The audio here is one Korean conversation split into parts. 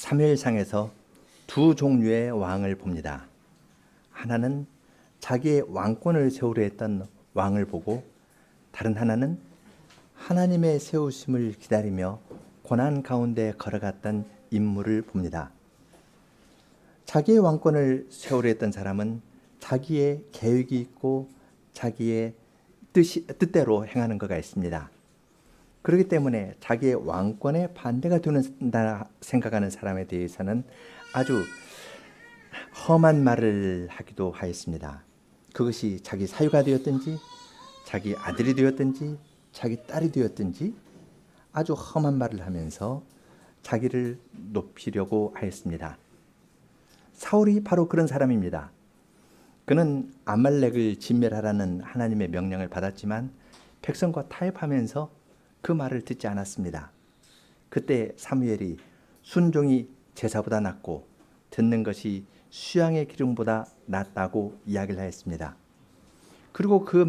사무엘상에서 두 종류의 왕을 봅니다. 하나는 자기의 왕권을 세우려 했던 왕을 보고, 다른 하나는 하나님의 세우심을 기다리며 고난 가운데 걸어갔던 인물을 봅니다. 자기의 왕권을 세우려 했던 사람은 자기의 계획이 있고 자기의 뜻대로 행하는 것가 있습니다. 그렇기 때문에 자기의 왕권에 반대가 되는다 생각하는 사람에 대해서는 아주 험한 말을 하기도 하였습니다. 그것이 자기 사유가 되었든지 자기 아들이 되었든지 자기 딸이 되었든지 아주 험한 말을 하면서 자기를 높이려고 하였습니다. 사울이 바로 그런 사람입니다. 그는 아말렉을 진멸하라는 하나님의 명령을 받았지만 백성과 타협하면서 그 말을 듣지 않았습니다. 그때 사무엘이 순종이 제사보다 낫고 듣는 것이 수양의 기름보다 낫다고 이야기를 하였습니다. 그리고 그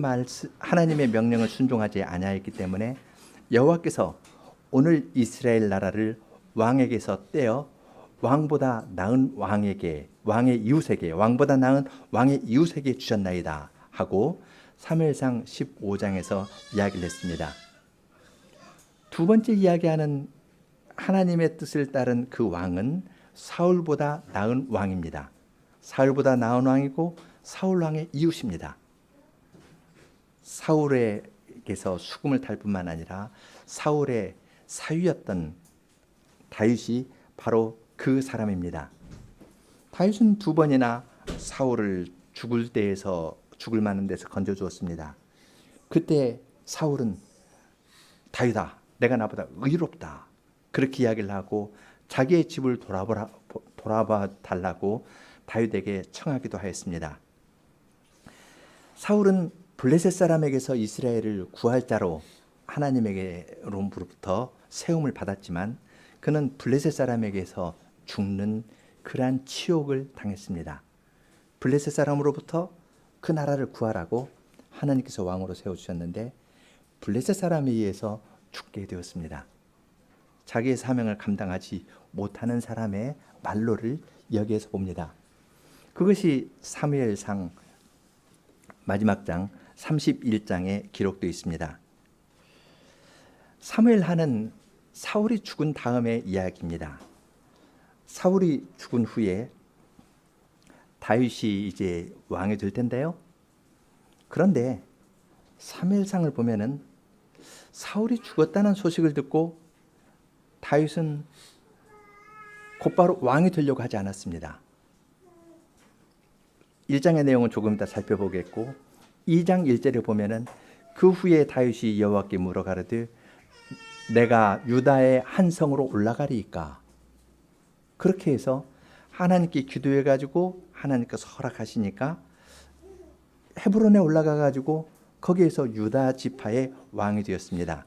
하나님의 명령을 순종하지 아니하였기 때문에 여호와께서 오늘 이스라엘 나라를 왕에게서 떼어 왕보다 나은 왕의 이웃에게 왕보다 나은 왕의 이웃에게 주셨나이다 하고 사무엘상 15장에서 이야기를 했습니다. 두 번째 이야기하는 하나님의 뜻을 따른 그 왕은 사울보다 나은 왕입니다. 사울보다 나은 왕이고 사울 왕의 이웃입니다. 사울에게서 수금을 탈 뿐만 아니라 사울의 사위였던 다윗이 바로 그 사람입니다. 다윗은 두 번이나 사울을 죽을 만한 데서 건져주었습니다. 그때 사울은 다윗아, 내가 나보다 의롭다, 그렇게 이야기를 하고 자기의 집을 돌아봐 달라고 다윗에게 청하기도 하였습니다. 사울은 블레셋 사람에게서 이스라엘을 구할 자로 하나님에게로부터 세움을 받았지만 그는 블레셋 사람에게서 죽는 그러한 치욕을 당했습니다. 블레셋 사람으로부터 그 나라를 구하라고 하나님께서 왕으로 세워주셨는데 블레셋 사람에 의해서 죽게 되었습니다. 자기의 사명을 감당하지 못하는 사람의 말로를 여기에서 봅니다. 그것이 사무엘상 마지막 장 31장에 기록되어 있습니다. 사무엘하는 사울이 죽은 다음의 이야기입니다. 사울이 죽은 후에 다윗이 이제 왕이 될 텐데요. 그런데 사무엘상을 보면은 사울이 죽었다는 소식을 듣고 다윗은 곧바로 왕이 되려고 하지 않았습니다. 1장의 내용은 조금 이따 살펴보겠고 2장 1절에 보면은 그 후에 다윗이 여호와께 물어 가로되 내가 유다의 한 성으로 올라가리이까. 그렇게 해서 하나님께 기도해 가지고 하나님께서 허락하시니까 헤브론에 올라가 가지고 거기에서 유다 지파의 왕이 되었습니다.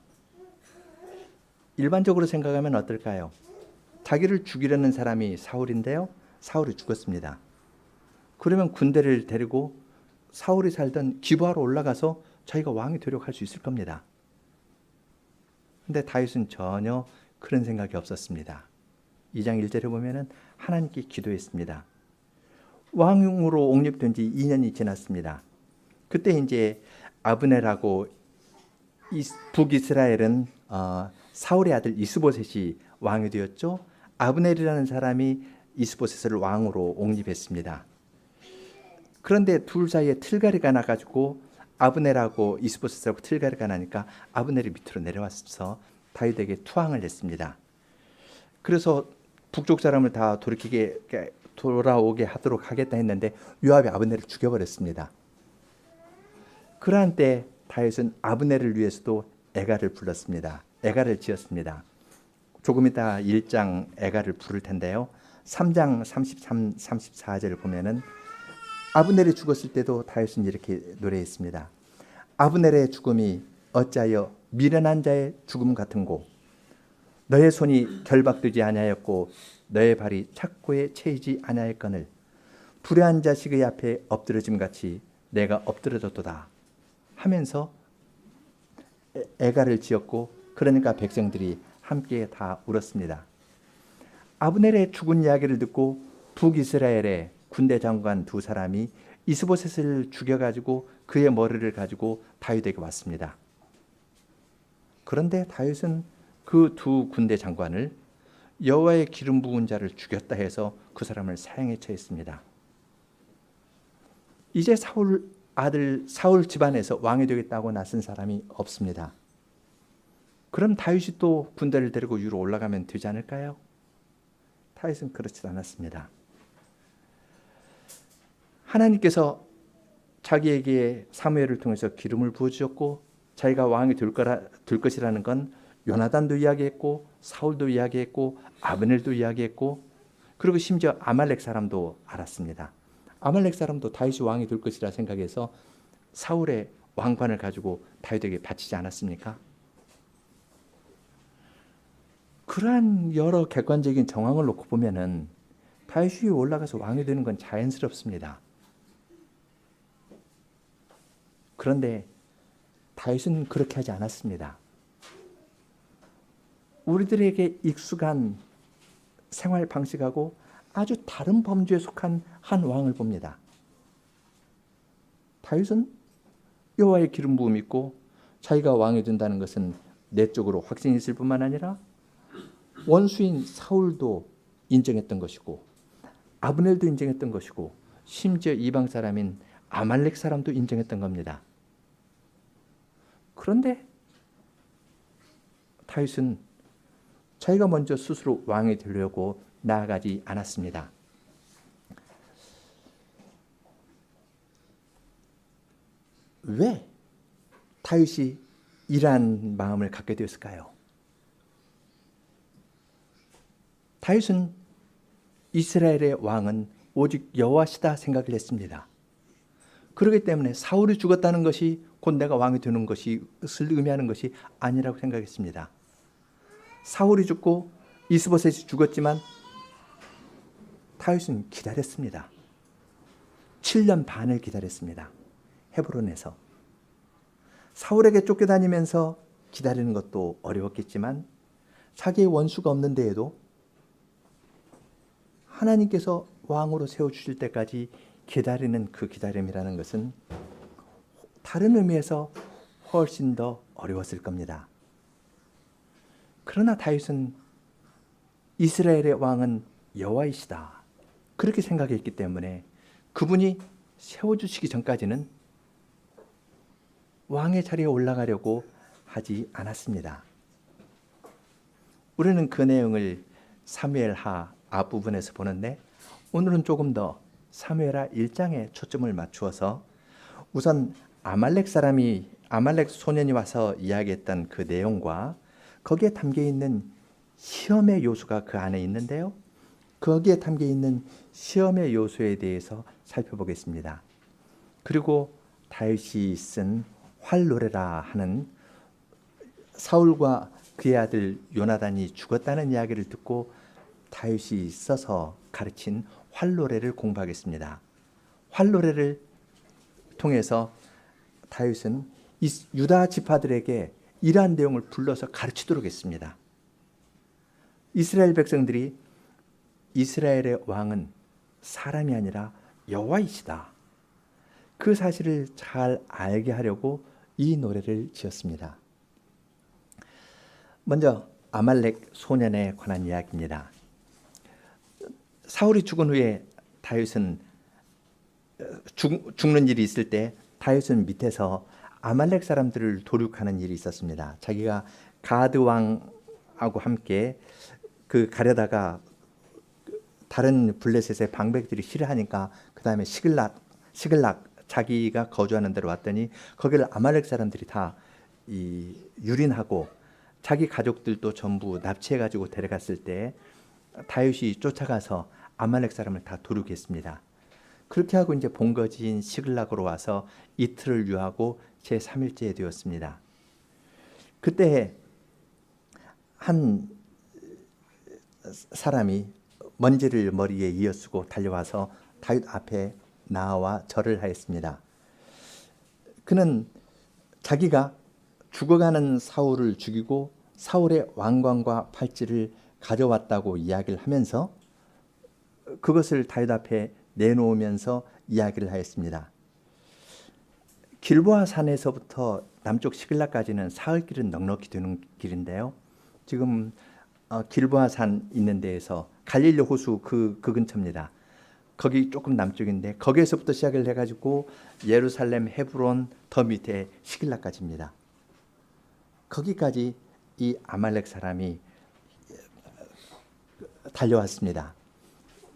일반적으로 생각하면 어떨까요? 자기를 죽이려는 사람이 사울인데요. 사울이 죽었습니다. 그러면 군대를 데리고 사울이 살던 기브아로 올라가서 자기가 왕이 되려고 할 수 있을 겁니다. 그런데 다윗은 전혀 그런 생각이 없었습니다. 2장 1절에 보면은 하나님께 기도했습니다. 왕으로 옹립된 지 2년이 지났습니다. 그때 이제 아브넬하고 북이스라엘은 사울의 아들 이스보셋이 왕이 되었죠. 아브넬이라는 사람이 이스보셋을 왕으로 옹립했습니다. 그런데 둘 사이에 틀가리가 나가지고 아브넬하고 이스보셋하고 틀가리가 나니까 아브넬이 밑으로 내려와서 다윗에게 투항을 했습니다. 그래서 북쪽 사람을 다 돌아오게 하도록 하겠다 했는데 요압이 아브넬을 죽여버렸습니다. 그러한 때 다윗은 아브넬을 위해서도 애가를 불렀습니다. 애가를 지었습니다. 조금 이따 1장 애가를 부를 텐데요. 3장 33, 34절을 보면은 아브넬이 죽었을 때도 다윗은 이렇게 노래했습니다. 아브넬의 죽음이 어찌하여 미련한 자의 죽음 같은고 너의 손이 결박되지 아니하였고 너의 발이 착고에 채이지 아니하였거늘 불의한 자식의 앞에 엎드러짐 같이 내가 엎드러졌도다 하면서 애가를 지었고 그러니까 백성들이 함께 다 울었습니다. 아브넬의 죽은 이야기를 듣고 북이스라엘의 군대 장관 두 사람이 이스보셋을 죽여가지고 그의 머리를 가지고 다윗에게 왔습니다. 그런데 다윗은 그 두 군대 장관을 여호와의 기름 부은 자를 죽였다 해서 그 사람을 사형에 처했습니다. 이제 사울 아들 사울 집안에서 왕이 되겠다고 나선 사람이 없습니다. 그럼 다윗이 또 군대를 데리고 위로 올라가면 되지 않을까요? 다윗은 그렇지 않았습니다. 하나님께서 자기에게 사무엘을 통해서 기름을 부어주셨고 자기가 왕이 될 것이라는 건 요나단도 이야기했고 사울도 이야기했고 아브넬도 이야기했고 그리고 심지어 아말렉 사람도 알았습니다. 아말렉 사람도 다윗이 왕이 될 것이라 생각해서 사울의 왕관을 가지고 다윗에게 바치지 않았습니까? 그러한 여러 객관적인 정황을 놓고 보면은 다윗이 올라가서 왕이 되는 건 자연스럽습니다. 그런데 다윗은 그렇게 하지 않았습니다. 우리들에게 익숙한 생활 방식하고 아주 다른 범주에 속한 한 왕을 봅니다. 다윗은 여호와의 기름 부음이 있고 자기가 왕이 된다는 것은 내적으로 확신이 있을 뿐만 아니라 원수인 사울도 인정했던 것이고 아브넬도 인정했던 것이고 심지어 이방 사람인 아말렉 사람도 인정했던 겁니다. 그런데 다윗은 자기가 먼저 스스로 왕이 되려고 나아가지 않았습니다. 왜 다윗이 이러한 마음을 갖게 되었을까요? 다윗은 이스라엘의 왕은 오직 여호와시다 생각을 했습니다. 그렇기 때문에 사울이 죽었다는 것이 곧 내가 왕이 되는 것을 의미하는 것이 아니라고 생각했습니다. 사울이 죽고 이스보셋이 죽었지만 다윗은 기다렸습니다. 7년 반을 기다렸습니다. 헤브론에서. 사울에게 쫓겨다니면서 기다리는 것도 어려웠겠지만 자기의 원수가 없는 데에도 하나님께서 왕으로 세워주실 때까지 기다리는 그 기다림이라는 것은 다른 의미에서 훨씬 더 어려웠을 겁니다. 그러나 다윗은 이스라엘의 왕은 여호와이시다 그렇게 생각했기 때문에 그분이 세워주시기 전까지는 왕의 자리에 올라가려고 하지 않았습니다. 우리는 그 내용을 사무엘하 앞부분에서 보는데 오늘은 조금 더 사무엘하 1장에 초점을 맞추어서 우선 아말렉 소년이 와서 이야기했던 그 내용과 거기에 담겨 있는 시험의 요소가 그 안에 있는데요. 거기에 담겨 있는 시험의 요소에 대해서 살펴보겠습니다. 그리고 다윗이 쓴 활노래라 하는 사울과 그의 아들 요나단이 죽었다는 이야기를 듣고 다윗이 써서 가르친 활노래를 공부하겠습니다. 활노래를 통해서 다윗은 유다 지파들에게 이러한 내용을 불러서 가르치도록 했습니다. 이스라엘 백성들이 이스라엘의 왕은 사람이 아니라 여호와이시다. 그 사실을 잘 알게 하려고 이 노래를 지었습니다. 먼저 아말렉 소년에 관한 이야기입니다. 사울이 죽은 후에 다윗은 죽는 일이 있을 때 다윗은 밑에서 아말렉 사람들을 도륙하는 일이 있었습니다. 자기가 가드 왕하고 함께 그 가려다가 다른 블레셋의 방백들이 싫어하니까 그 다음에 시글락 자기가 거주하는 데로 왔더니 거기를 아말렉 사람들이 다 유린하고 자기 가족들도 전부 납치해가지고 데려갔을 때 다윗이 쫓아가서 아말렉 사람을 다 도륙했습니다. 그렇게 하고 이제 본거지인 시글락으로 와서 이틀을 유하고 제3일째에 되었습니다. 그때 한 사람이 먼지를 머리에 이어쓰고 달려와서 다윗 앞에 나와 절을 하였습니다. 그는 자기가 죽어가는 사울을 죽이고 사울의 왕관과 팔찌를 가져왔다고 이야기를 하면서 그것을 다윗 앞에 내놓으면서 이야기를 하였습니다. 길보아 산에서부터 남쪽 시글락까지는 사흘길은 넉넉히 되는 길인데요. 지금 길보아 산 있는 데에서 갈릴리 호수 그 근처입니다. 거기 조금 남쪽인데 거기에서부터 시작을 해가지고 예루살렘, 헤브론, 더 밑에 시글락까지입니다. 거기까지 이 아말렉 사람이 달려왔습니다.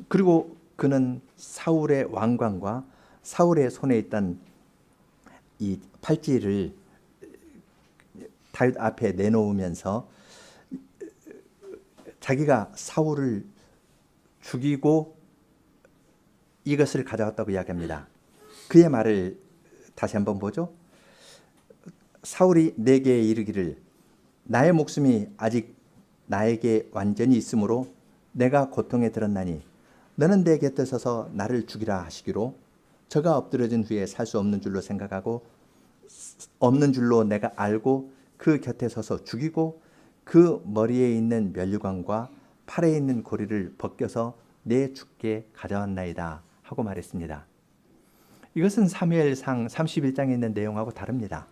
그리고 그는 사울의 왕관과 사울의 손에 있던 이 팔찌를 다윗 앞에 내놓으면서 자기가 사울을 죽이고 이것을 가져왔다고 이야기합니다. 그의 말을 다시 한번 보죠. 사울이 내게 이르기를 나의 목숨이 아직 나에게 완전히 있으므로 내가 고통에 들었나니 너는 내 곁에 서서 나를 죽이라 하시기로 저가 엎드러진 후에 살 수 없는 줄로 생각하고 없는 줄로 내가 알고 그 곁에 서서 죽이고 그 머리에 있는 면류관과 팔에 있는 고리를 벗겨서 내 주께 가져왔나이다 하고 말했습니다. 이것은 사무엘상 31장에 있는 내용하고 다릅니다.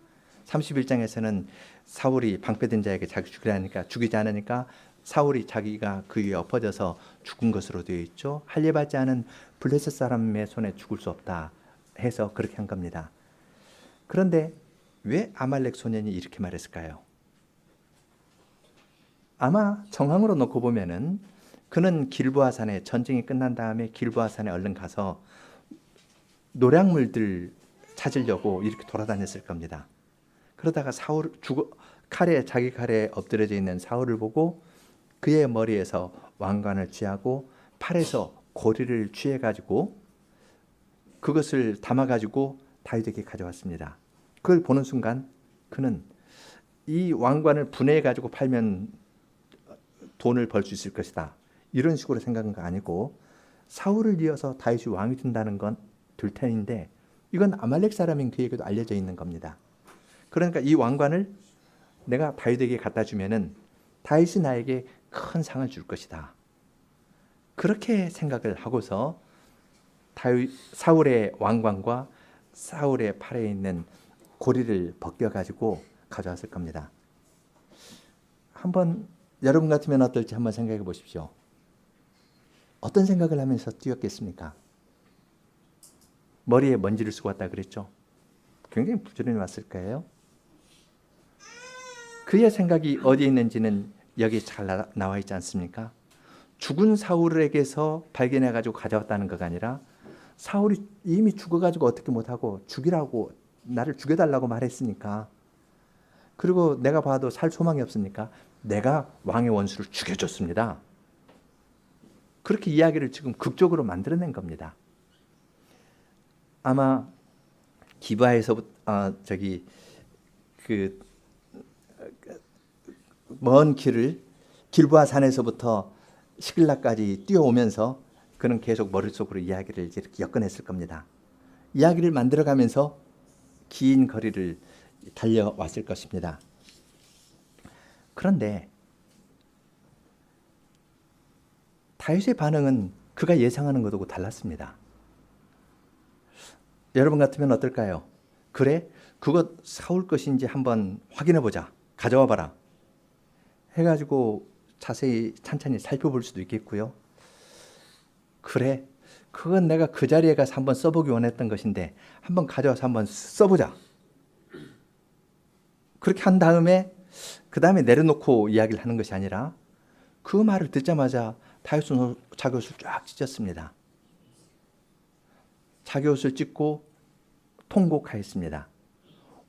31장에서는 사울이 방패든 자에게 자기 죽이라니까 죽이지 않으니까 사울이 자기가 그 위에 엎어져서 죽은 것으로 되어 있죠. 할례받지 않은 블레셋 사람의 손에 죽을 수 없다 해서 그렇게 한 겁니다. 그런데 왜 아말렉 소년이 이렇게 말했을까요? 아마 정황으로 놓고 보면은 그는 길보아 산에 전쟁이 끝난 다음에 길보아 산에 얼른 가서 노략물들 찾으려고 이렇게 돌아다녔을 겁니다. 그러다가 사울 자기 칼에 엎드려져 있는 사울을 보고 그의 머리에서 왕관을 취하고 팔에서 고리를 취해가지고 그것을 담아가지고 다윗에게 가져왔습니다. 그걸 보는 순간 그는 이 왕관을 분해해가지고 팔면 돈을 벌 수 있을 것이다. 이런 식으로 생각한 거 아니고 사울을 이어서 다윗이 왕이 된다는 건 될 텐데 이건 아말렉 사람인 그에게도 알려져 있는 겁니다. 그러니까 이 왕관을 내가 다윗에게 갖다 주면은 다윗이 나에게 큰 상을 줄 것이다. 그렇게 생각을 하고서 사울의 왕관과 사울의 팔에 있는 고리를 벗겨가지고 가져왔을 겁니다. 한번 여러분 같으면 어떨지 한번 생각해 보십시오. 어떤 생각을 하면서 뛰었겠습니까? 머리에 먼지를 쓰고 왔다 그랬죠. 굉장히 부지런히 왔을 거예요. 그의 생각이 어디에 있는지는 여기 잘 나와 있지 않습니까? 죽은 사울에게서 발견해가지고 가져왔다는 것가 아니라 사울이 이미 죽어가지고 어떻게 못하고 죽이라고 나를 죽여달라고 말했으니까 그리고 내가 봐도 살 소망이 없으니까 내가 왕의 원수를 죽여줬습니다. 그렇게 이야기를 지금 극적으로 만들어낸 겁니다. 아마 기브아에서부터 먼 길을 길보아 산에서부터 시글락까지 뛰어오면서 그는 계속 머릿속으로 이야기를 이렇게 엮어냈을 겁니다. 이야기를 만들어가면서 긴 거리를 달려왔을 것입니다. 그런데 다윗의 반응은 그가 예상하는 것하고 달랐습니다. 여러분 같으면 어떨까요? 그래? 그것 사울 것인지 한번 확인해 보자. 가져와 봐라. 해가지고 자세히 찬찬히 살펴볼 수도 있겠고요. 그래? 그건 내가 그 자리에 가서 한번 써보기 원했던 것인데 한번 가져와서 한번 써보자. 그렇게 한 다음에 그 다음에 내려놓고 이야기를 하는 것이 아니라 그 말을 듣자마자 다윗은 자기 옷을 쫙 찢었습니다. 자기 옷을 찢고 통곡하였습니다.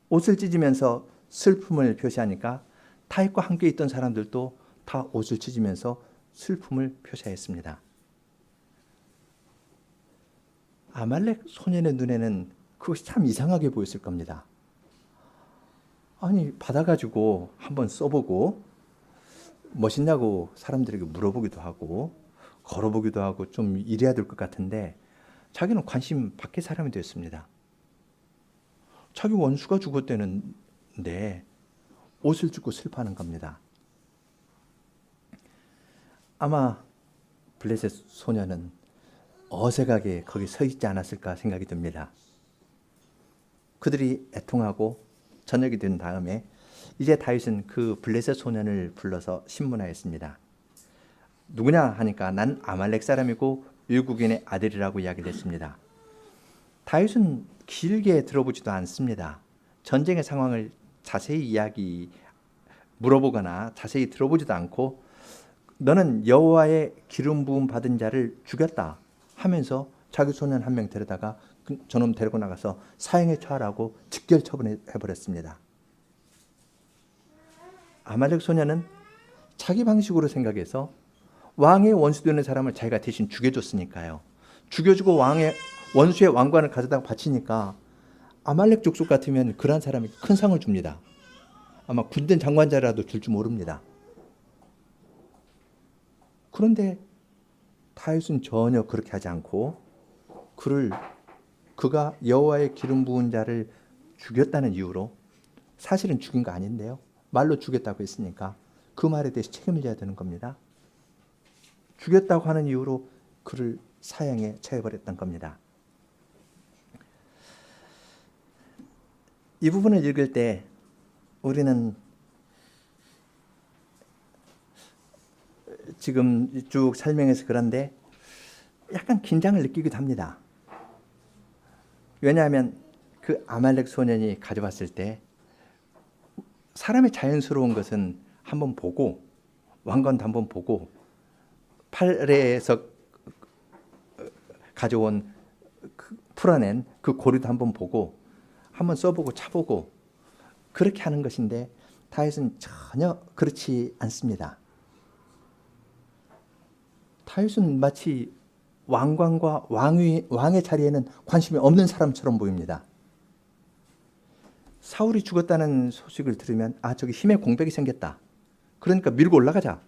옷을 찢으면서 슬픔을 표시하니까 다윗과 함께 있던 사람들도 다 옷을 찢으면서 슬픔을 표시했습니다. 아말렉 소년의 눈에는 그것이 참 이상하게 보였을 겁니다. 아니 받아가지고 한번 써보고 멋있냐고 사람들에게 물어보기도 하고 걸어보기도 하고 좀 이래야 될 것 같은데 자기는 관심 밖의 사람이 됐습니다. 자기 원수가 죽었다는데 옷을 찢고 슬퍼하는 겁니다. 아마 블레셋 소녀는 어색하게 거기 서 있지 않았을까 생각이 듭니다. 그들이 애통하고 저녁이 된 다음에 이제 다윗은 그 블레셋 소년을 불러서 신문하였습니다. 누구냐 하니까 난 아말렉 사람이고 외국인의 아들이라고 이야기를 했습니다. 다윗은 길게 들어보지도 않습니다. 전쟁의 상황을 자세히 물어보거나 자세히 들어보지도 않고 너는 여호와의 기름 부음 받은 자를 죽였다 하면서 자기 소년 한 명 데려다가 저놈 데리고 나가서 사형에 처하라고 직결 처분해버렸습니다. 아말렉 소년은 자기 방식으로 생각해서 왕의 원수 되는 사람을 자기가 대신 죽여줬으니까요. 죽여주고 원수의 왕관을 가져다가 바치니까 아말렉 족속 같으면 그러한 사람이 큰 상을 줍니다. 아마 군대 장관자라도 줄 줄 모릅니다. 그런데 다윗은 전혀 그렇게 하지 않고 그가 여호와의 기름 부은 자를 죽였다는 이유로, 사실은 죽인 거 아닌데요, 말로 죽였다고 했으니까 그 말에 대해서 책임을 져야 되는 겁니다. 죽였다고 하는 이유로 그를 사형에 처해버렸던 겁니다. 이 부분을 읽을 때 우리는 지금 쭉 설명해서 그런데 약간 긴장을 느끼기도 합니다. 왜냐하면 그 아말렉 소년이 가져왔을 때 사람의 자연스러운 것은 한번 보고, 왕관도 한번 보고, 팔에서 가져온 풀어낸 그 고리도 한번 보고, 한번 써보고 차보고 그렇게 하는 것인데 다윗은 전혀 그렇지 않습니다. 다윗은 마치 왕관과 왕의 자리에는 관심이 없는 사람처럼 보입니다. 사울이 죽었다는 소식을 들으면 저기 힘의 공백이 생겼다, 그러니까 밀고 올라가자,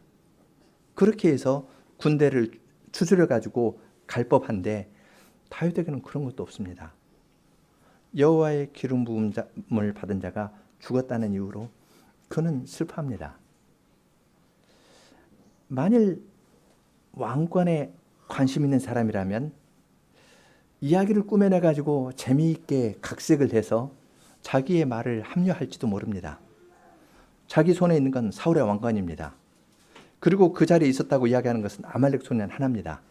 그렇게 해서 군대를 추스려 가지고 갈 법한데 다윗에게는 그런 것도 없습니다. 여호와의 기름 부음을 받은 자가 죽었다는 이유로 그는 슬퍼합니다. 만일 왕관에 관심 있는 사람이라면 이야기를 꾸며내 가지고 재미있게 각색을 해서 자기의 말을 합리화할지도 모릅니다. 자기 손에 있는 건 사울의 왕관입니다. 그리고 그 자리에 있었다고 이야기하는 것은 아말렉 소년 하나입니다.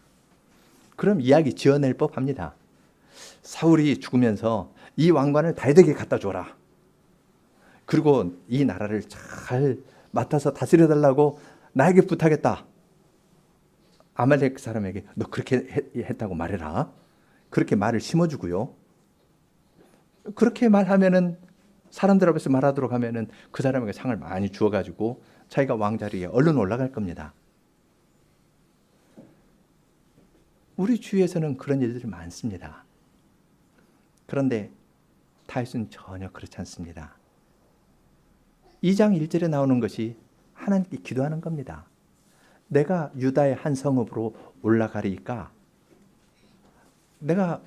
그럼 이야기 지어낼 법합니다. 사울이 죽으면서 이 왕관을 다윗에게 갖다 줘라, 그리고 이 나라를 잘 맡아서 다스려달라고 나에게 부탁했다. 아말렉 사람에게 너 그렇게 했다고 말해라. 그렇게 말을 심어주고요. 그렇게 말하면은, 사람들 앞에서 말하도록 하면은 그 사람에게 상을 많이 주어가지고 자기가 왕자리에 얼른 올라갈 겁니다. 우리 주위에서는 그런 일들이 많습니다. 그런데 다윗은 전혀 그렇지 않습니다. 2장 1절에 나오는 것이 하나님께 기도하는 겁니다. 내가 유다의 한 성읍으로 올라가리까? 내가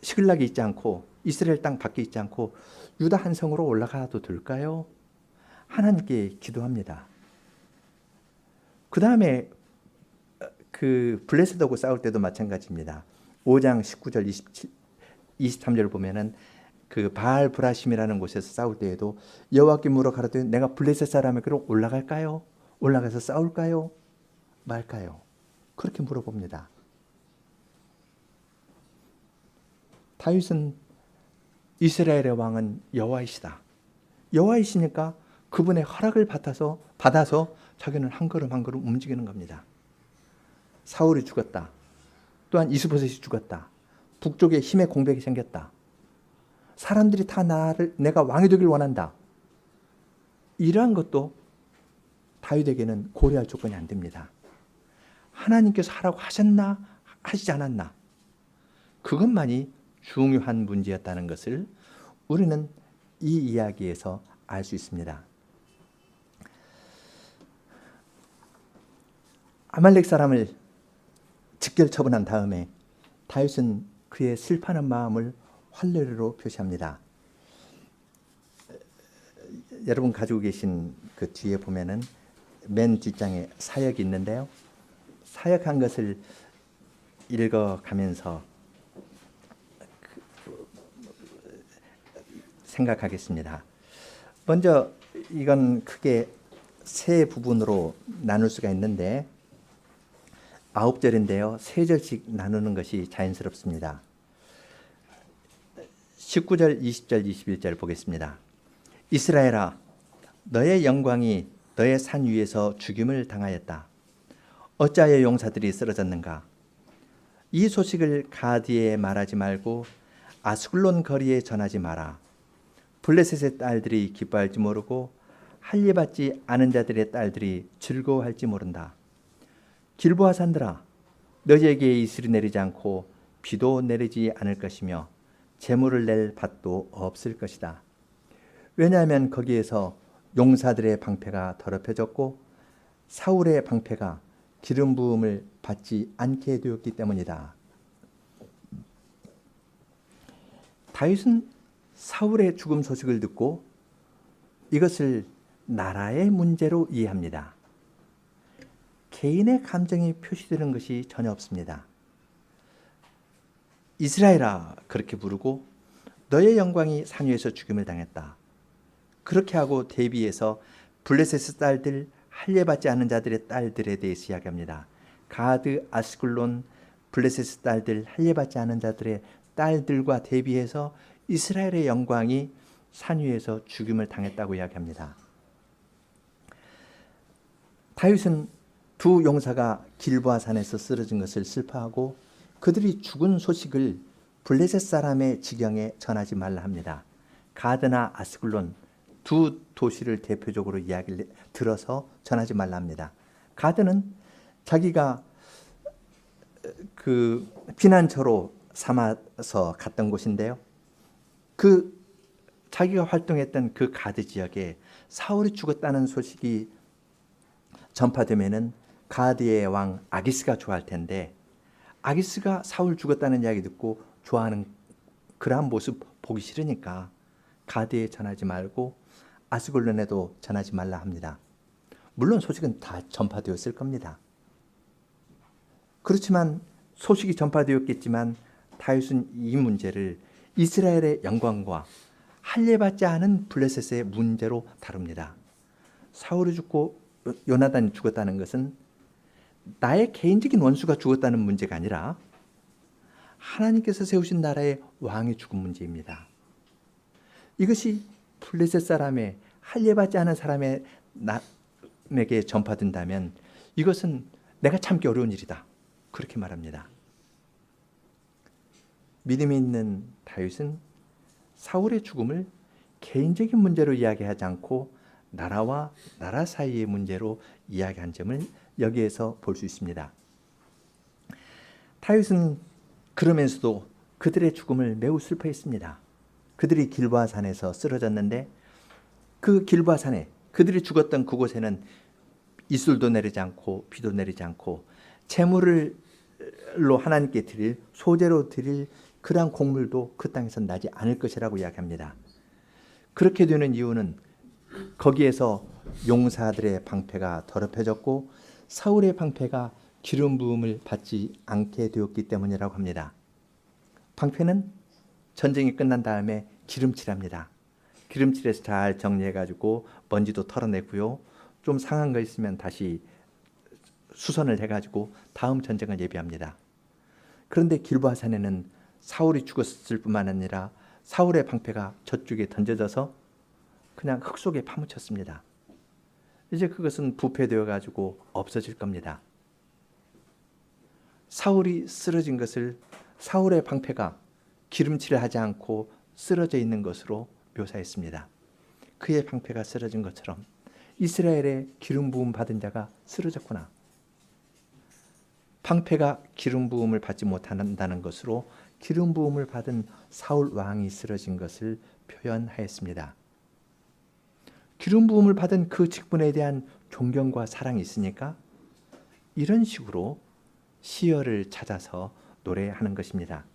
시글락에 있지 않고 이스라엘 땅 밖에 있지 않고 유다 한 성으로 올라가도 될까요? 하나님께 기도합니다. 그 다음에 그 블레셋하고 싸울 때도 마찬가지입니다. 5장 19절 23절 보면은 그 바알 브라심이라는 곳에서 싸울 때에도 여호와께 물어 가로되 내가 블레셋 사람에게로 올라갈까요? 올라가서 싸울까요? 말까요? 그렇게 물어봅니다. 다윗은 이스라엘의 왕은 여호와이시다, 여호와이시니까 그분의 허락을 받아서 자기는 한 걸음 한 걸음 움직이는 겁니다. 사울이 죽었다, 또한 이스보셋이 죽었다, 북쪽에 힘의 공백이 생겼다, 사람들이 다 내가 왕이 되길 원한다, 이러한 것도 다윗에게는 고려할 조건이 안 됩니다. 하나님께서 하라고 하셨나 하시지 않았나, 그것만이 중요한 문제였다는 것을 우리는 이 이야기에서 알 수 있습니다. 아말렉 사람을 직결 처분한 다음에 다윗은 그의 슬퍼하는 마음을 활례로 표시합니다. 여러분 가지고 계신 그 뒤에 보면은 맨 뒷장에 사역이 있는데요. 사역한 것을 읽어가면서 생각하겠습니다. 먼저 이건 크게 세 부분으로 나눌 수가 있는데 9절인데요. 3절씩 나누는 것이 자연스럽습니다. 19절, 20절, 21절 보겠습니다. 이스라엘아, 너의 영광이 너의 산 위에서 죽임을 당하였다. 어찌하여 용사들이 쓰러졌는가? 이 소식을 가드에 말하지 말고 아스글론 거리에 전하지 마라. 블레셋의 딸들이 기뻐할지 모르고 할례받지 않은 자들의 딸들이 즐거워할지 모른다. 길보아 산들아, 너희에게 이슬이 내리지 않고 비도 내리지 않을 것이며 재물을 낼 밭도 없을 것이다. 왜냐하면 거기에서 용사들의 방패가 더럽혀졌고 사울의 방패가 기름 부음을 받지 않게 되었기 때문이다. 다윗은 사울의 죽음 소식을 듣고 이것을 나라의 문제로 이해합니다. 개인의 감정이 표시되는 것이 전혀 없습니다. 이스라엘아 그렇게 부르고 너의 영광이 산 위에서 죽임을 당했다. 그렇게 하고 대비해서 블레셋의 딸들, 할례받지 않은 자들의 딸들에 대해서 이야기합니다. 가드, 아스글론, 블레셋의 딸들, 할례받지 않은 자들의 딸들과 대비해서 이스라엘의 영광이 산 위에서 죽임을 당했다고 이야기합니다. 다윗은 두 용사가 길보아 산에서 쓰러진 것을 슬퍼하고 그들이 죽은 소식을 블레셋 사람의 지경에 전하지 말라 합니다. 가드나 아스글론 두 도시를 대표적으로 이야기를 들어서 전하지 말라 합니다. 가드는 자기가 그 피난처로 삼아서 갔던 곳인데요. 그 자기가 활동했던 그 가드 지역에 사울이 죽었다는 소식이 전파되면은 가드의 왕 아기스가 좋아할 텐데 아기스가 사울 죽었다는 이야기 듣고 좋아하는 그러한 모습 보기 싫으니까 가드에 전하지 말고 아스글론에도 전하지 말라 합니다. 물론 소식은 다 전파되었을 겁니다. 그렇지만 소식이 전파되었겠지만 다윗은 이 문제를 이스라엘의 영광과 할례받지 않은 블레셋의 문제로 다룹니다. 사울이 죽고 요나단이 죽었다는 것은 나의 개인적인 원수가 죽었다는 문제가 아니라 하나님께서 세우신 나라의 왕이 죽은 문제입니다. 이것이 블레셋 사람의 할례받지 않은 사람에게 전파된다면 이것은 내가 참기 어려운 일이다. 그렇게 말합니다. 믿음이 있는 다윗은 사울의 죽음을 개인적인 문제로 이야기하지 않고 나라와 나라 사이의 문제로 이야기한 점을 여기에서 볼 수 있습니다. 다윗은 그러면서도 그들의 죽음을 매우 슬퍼했습니다. 그들이 길보아 산에서 쓰러졌는데 그 길보아 산에 그들이 죽었던 그곳에는 이슬도 내리지 않고 비도 내리지 않고 제물로 하나님께 드릴 소재로 드릴 그러한 곡물도 그 땅에서 나지 않을 것이라고 이야기합니다. 그렇게 되는 이유는 거기에서 용사들의 방패가 더럽혀졌고 사울의 방패가 기름 부음을 받지 않게 되었기 때문이라고 합니다. 방패는 전쟁이 끝난 다음에 기름칠합니다. 기름칠해서 잘 정리해가지고 먼지도 털어내고요. 좀 상한 거 있으면 다시 수선을 해가지고 다음 전쟁을 예비합니다. 그런데 길보아 산에는 사울이 죽었을 뿐만 아니라 사울의 방패가 저쪽에 던져져서 그냥 흙 속에 파묻혔습니다. 이제 그것은 부패되어 가지고 없어질 겁니다. 사울이 쓰러진 것을 사울의 방패가 기름칠을 하지 않고 쓰러져 있는 것으로 묘사했습니다. 그의 방패가 쓰러진 것처럼 이스라엘의 기름 부음 받은 자가 쓰러졌구나. 방패가 기름 부음을 받지 못한다는 것으로 기름 부음을 받은 사울 왕이 쓰러진 것을 표현하였습니다. 기름 부음을 받은 그 직분에 대한 존경과 사랑이 있으니까 이런 식으로 시어를 찾아서 노래하는 것입니다.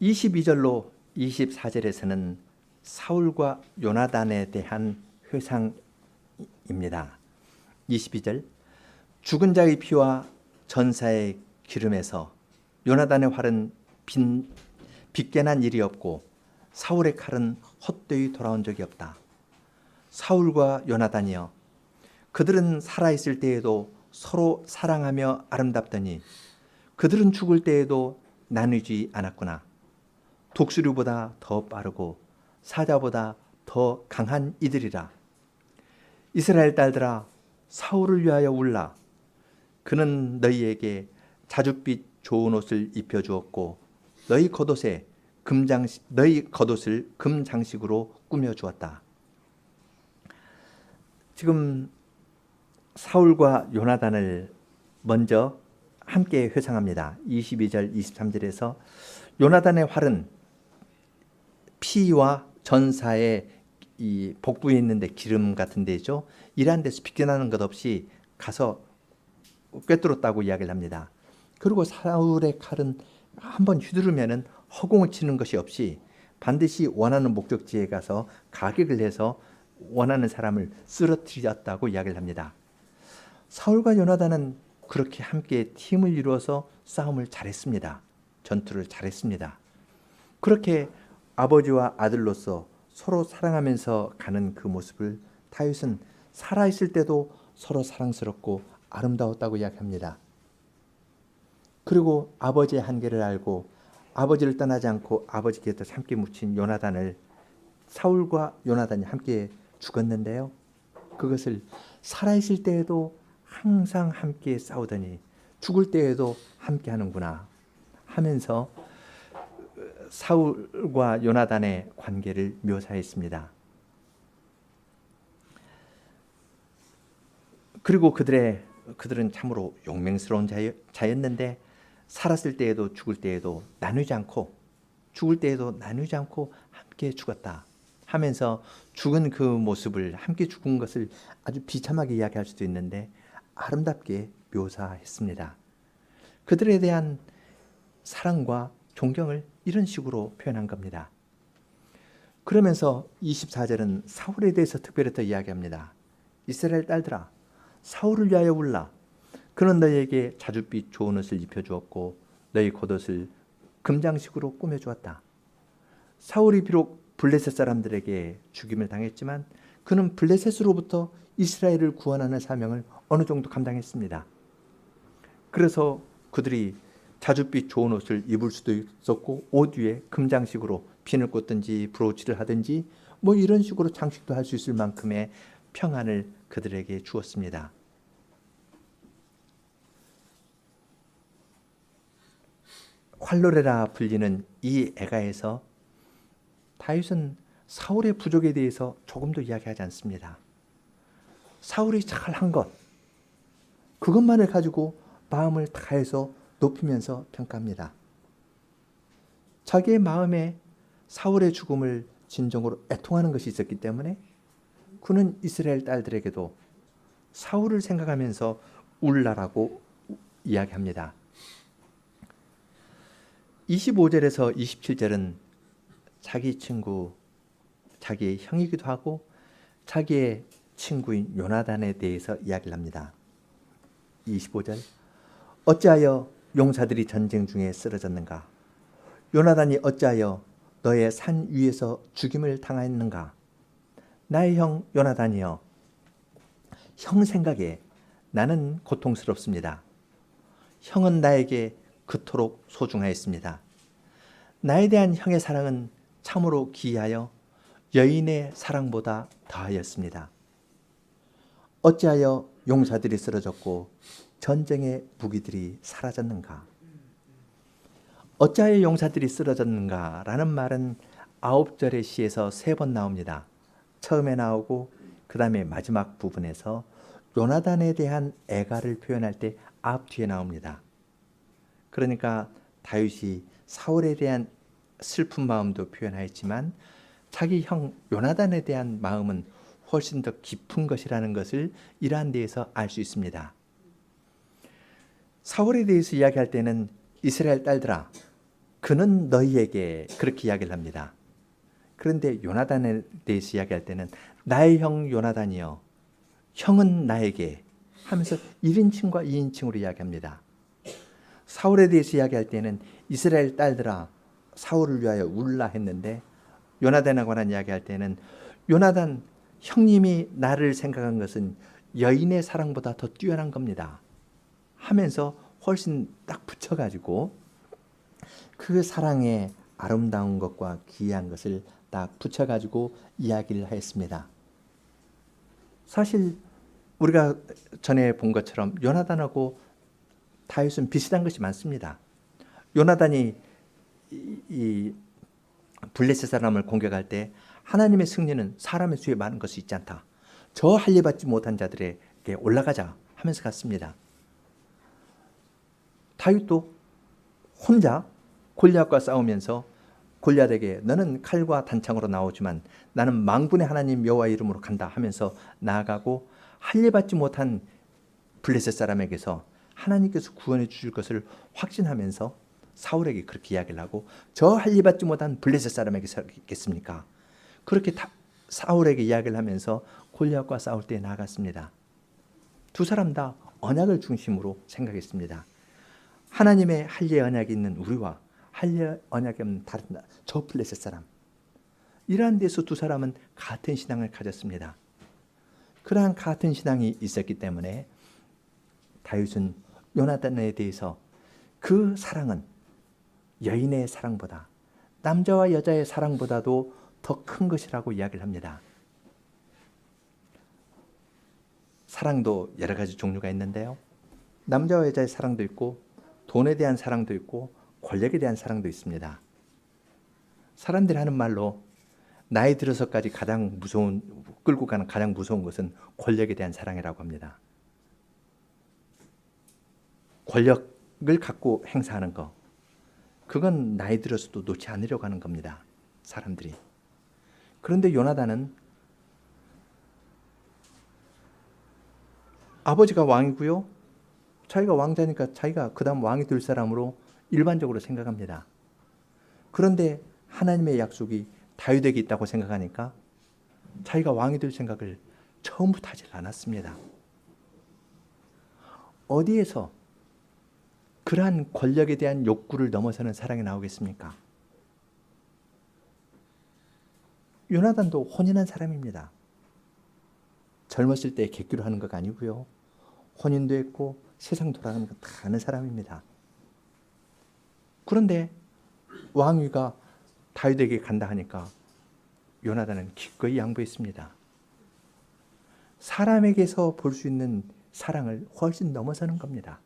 22절로 24절에서는 사울과 요나단에 대한 회상입니다. 22절 죽은 자의 피와 전사의 기름에서 요나단의 활은 빗게 난 일이 없고 사울의 칼은 헛되이 돌아온 적이 없다. 사울과 요나단이여, 그들은 살아있을 때에도 서로 사랑하며 아름답더니 그들은 죽을 때에도 나누지 않았구나. 독수리보다 더 빠르고 사자보다 더 강한 이들이라. 이스라엘 딸들아, 사울을 위하여 울라. 그는 너희에게 자줏빛 좋은 옷을 입혀주었고 너희 겉옷을 금장식으로 꾸며주었다. 지금 사울과 요나단을 먼저 함께 회상합니다. 22절 23절에서 요나단의 활은 피와 전사의 이 복부에 있는데 기름 같은 데죠. 일한 데서 빗겨나는 것 없이 가서 꿰뚫었다고 이야기를 합니다. 그리고 사울의 칼은 한번 휘두르면은 허공을 치는 것이 없이 반드시 원하는 목적지에 가서 가격을 해서 원하는 사람을 쓰러뜨렸다고 이야기를 합니다. 사울과 요나단은 그렇게 함께 팀을 이루어서 싸움을 잘했습니다. 전투를 잘했습니다. 그렇게 아버지와 아들로서 서로 사랑하면서 가는 그 모습을 다윗은 살아있을 때도 서로 사랑스럽고 아름다웠다고 이야기합니다. 그리고 아버지의 한계를 알고 아버지를 떠나지 않고 아버지 곁에 함께 묻힌 요나단을 사울과 요나단이 함께 죽었는데요. 그것을 살아있을 때에도 항상 함께 싸우더니 죽을 때에도 함께 하는구나 하면서 사울과 요나단의 관계를 묘사했습니다. 그리고 그들은 참으로 용맹스러운 자였는데 살았을 때에도 죽을 때에도 나누지 않고 함께 죽었다 하면서 죽은 그 모습을 함께 죽은 것을 아주 비참하게 이야기할 수도 있는데 아름답게 묘사했습니다. 그들에 대한 사랑과 존경을 이런 식으로 표현한 겁니다. 그러면서 24절은 사울에 대해서 특별히 더 이야기합니다. 이스라엘 딸들아, 사울을 위하여 울라. 그는 너희에게 자줏빛 좋은 옷을 입혀주었고 너희 겉옷을 금장식으로 꾸며주었다. 사울이 비록 블레셋 사람들에게 죽임을 당했지만 그는 블레셋으로부터 이스라엘을 구원하는 사명을 어느 정도 감당했습니다. 그래서 그들이 자줏빛 좋은 옷을 입을 수도 있었고 옷 위에 금장식으로 핀을 꽂든지 브로치를 하든지 뭐 이런 식으로 장식도 할 수 있을 만큼의 평안을 그들에게 주었습니다. 활로레라 불리는 이 애가에서 다윗은 사울의 부족에 대해서 조금도 이야기하지 않습니다. 사울이 잘한 것, 그것만을 가지고 마음을 다해서 높이면서 평가합니다. 자기의 마음에 사울의 죽음을 진정으로 애통하는 것이 있었기 때문에 그는 이스라엘 딸들에게도 사울을 생각하면서 울라라고 이야기합니다. 25절에서 27절은 자기 친구, 자기의 형이기도 하고 자기의 친구인 요나단에 대해서 이야기를 합니다. 25절 어찌하여 용사들이 전쟁 중에 쓰러졌는가? 요나단이 어찌하여 너의 산 위에서 죽임을 당하였는가? 나의 형 요나단이여, 형 생각에 나는 고통스럽습니다. 형은 나에게 그토록 소중하였습니다. 나에 대한 형의 사랑은 참으로 기이하여 여인의 사랑보다 더하였습니다. 어찌하여 용사들이 쓰러졌고 전쟁의 무기들이 사라졌는가? 어찌하여 용사들이 쓰러졌는가? 라는 말은 9절의 시에서 3번 나옵니다. 처음에 나오고 그 다음에 마지막 부분에서 요나단에 대한 애가를 표현할 때 앞뒤에 나옵니다. 그러니까 다윗이 사울에 대한 슬픈 마음도 표현하였지만 자기 형 요나단에 대한 마음은 훨씬 더 깊은 것이라는 것을 이러한 데에서 알 수 있습니다. 사울에 대해서 이야기할 때는 이스라엘 딸들아, 그는 너희에게 그렇게 이야기를 합니다. 그런데 요나단에 대해서 이야기할 때는 나의 형 요나단이여, 형은 나에게 하면서 1인칭과 2인칭으로 이야기합니다. 사울에 대해서 이야기할 때는 이스라엘 딸들아 사울을 위하여 울라 했는데, 요나단에 관한 이야기할 때는 요나단 형님이 나를 생각한 것은 여인의 사랑보다 더 뛰어난 겁니다 하면서 훨씬 딱 붙여가지고 그 사랑의 아름다운 것과 귀한 것을 딱 붙여가지고 이야기를 했습니다. 사실 우리가 전에 본 것처럼 요나단하고 다윗은 비슷한 것이 많습니다. 요나단이 이 블레셋 사람을 공격할 때 하나님의 승리는 사람의 수에 많은 것이 있지 않다. 저 할례받지 못한 자들에게 올라가자 하면서 갔습니다. 다윗도 혼자 골리앗과 싸우면서 골리앗에게 너는 칼과 단창으로 나오지만 나는 만군의 하나님 여호와의 이름으로 간다 하면서 나아가고, 할례받지 못한 블레셋 사람에게서 하나님께서 구원해 주실 것을 확신하면서 사울에게 그렇게 이야기를 하고, 저 할례받지 못한 블레셋 사람에게 있겠습니까? 그렇게 사울에게 이야기를 하면서 골리앗과 싸울 때 나아갔습니다. 두 사람 다 언약을 중심으로 생각했습니다. 하나님의 할례 언약이 있는 우리와 할례 언약이 없는 다른 저 블레셋 사람, 이러한 데서 두 사람은 같은 신앙을 가졌습니다. 그러한 같은 신앙이 있었기 때문에 다윗은 요나단에 대해서 그 사랑은 여인의 사랑보다, 남자와 여자의 사랑보다도 더 큰 것이라고 이야기를 합니다. 사랑도 여러 가지 종류가 있는데요, 남자와 여자의 사랑도 있고 돈에 대한 사랑도 있고 권력에 대한 사랑도 있습니다. 사람들이 하는 말로 나이 들어서까지 끌고 가는 가장 무서운 것은 권력에 대한 사랑이라고 합니다. 권력을 갖고 행사하는 거, 그건 나이 들어서도 놓지 않으려고 하는 겁니다, 사람들이. 그런데 요나단은 아버지가 왕이고요, 자기가 왕자니까 자기가 그 다음 왕이 될 사람으로 일반적으로 생각합니다. 그런데 하나님의 약속이 다윗에게 있다고 생각하니까 자기가 왕이 될 생각을 처음부터 하지 않았습니다. 어디에서 그러한 권력에 대한 욕구를 넘어서는 사랑이 나오겠습니까? 요나단도 혼인한 사람입니다. 젊었을 때 객기로 하는 것 아니고요, 혼인도 했고 세상 돌아가는 거 다 아는 사람입니다. 그런데 왕위가 다윗에게 간다 하니까 요나단은 기꺼이 양보했습니다. 사람에게서 볼 수 있는 사랑을 훨씬 넘어서는 겁니다.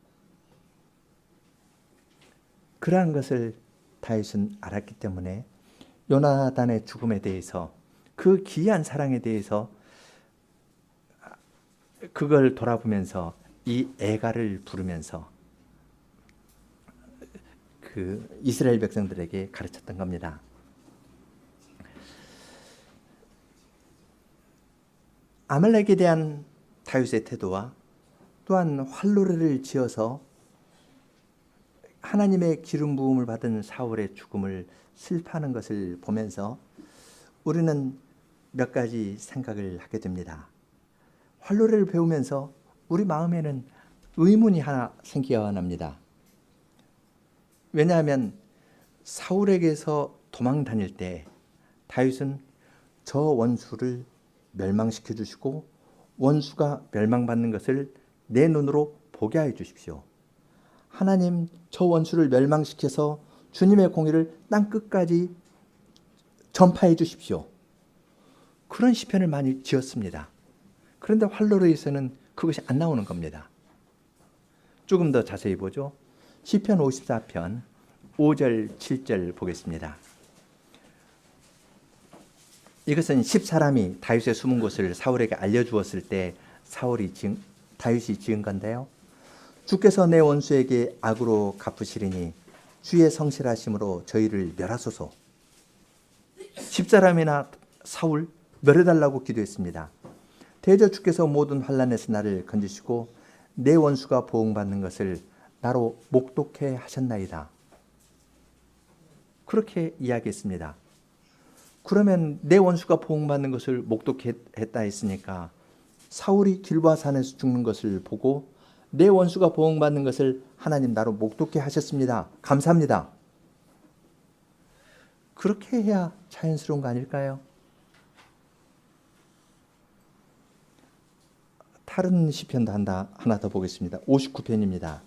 그러한 것을 다윗은 알았기 때문에 요나단의 죽음에 대해서, 그 귀한 사랑에 대해서 그걸 돌아보면서 이 애가를 부르면서 그 이스라엘 백성들에게 가르쳤던 겁니다. 아말렉에 대한 다윗의 태도와 또한 활로레를 지어서 하나님의 기름 부음을 받은 사울의 죽음을 슬퍼하는 것을 보면서 우리는 몇 가지 생각을 하게 됩니다. 활로레를 배우면서 우리 마음에는 의문이 하나 생겨야 합니다. 왜냐하면 사울에게서 도망 다닐 때 다윗은 저 원수를 멸망시켜 주시고 원수가 멸망받는 것을 내 눈으로 보게 해 주십시오. 하나님, 저 원수를 멸망시켜서 주님의 공의를 땅 끝까지 전파해 주십시오. 그런 시편을 많이 지었습니다. 그런데 활로레에서는 그것이 안 나오는 겁니다. 조금 더 자세히 보죠. 시편 54편 5절 7절 보겠습니다. 이것은 10사람이 다윗의 숨은 곳을 사울에게 알려주었을 때 다윗이 지은 건데요. 주께서 내 원수에게 악으로 갚으시리니 주의 성실하심으로 저희를 멸하소서. 10사람이나 사울 멸해달라고 기도했습니다. 대저 주께서 모든 환난에서 나를 건지시고 내 원수가 보응받는 것을 나로 목독해 하셨나이다. 그렇게 이야기했습니다. 그러면 내 원수가 보응받는 것을 목독했다 했으니까 사울이 길보아 산에서 죽는 것을 보고 내 원수가 보응받는 것을 하나님 나로 목독게 하셨습니다. 감사합니다. 그렇게 해야 자연스러운 거 아닐까요? 다른 시편도 하나 더 보겠습니다. 59편입니다.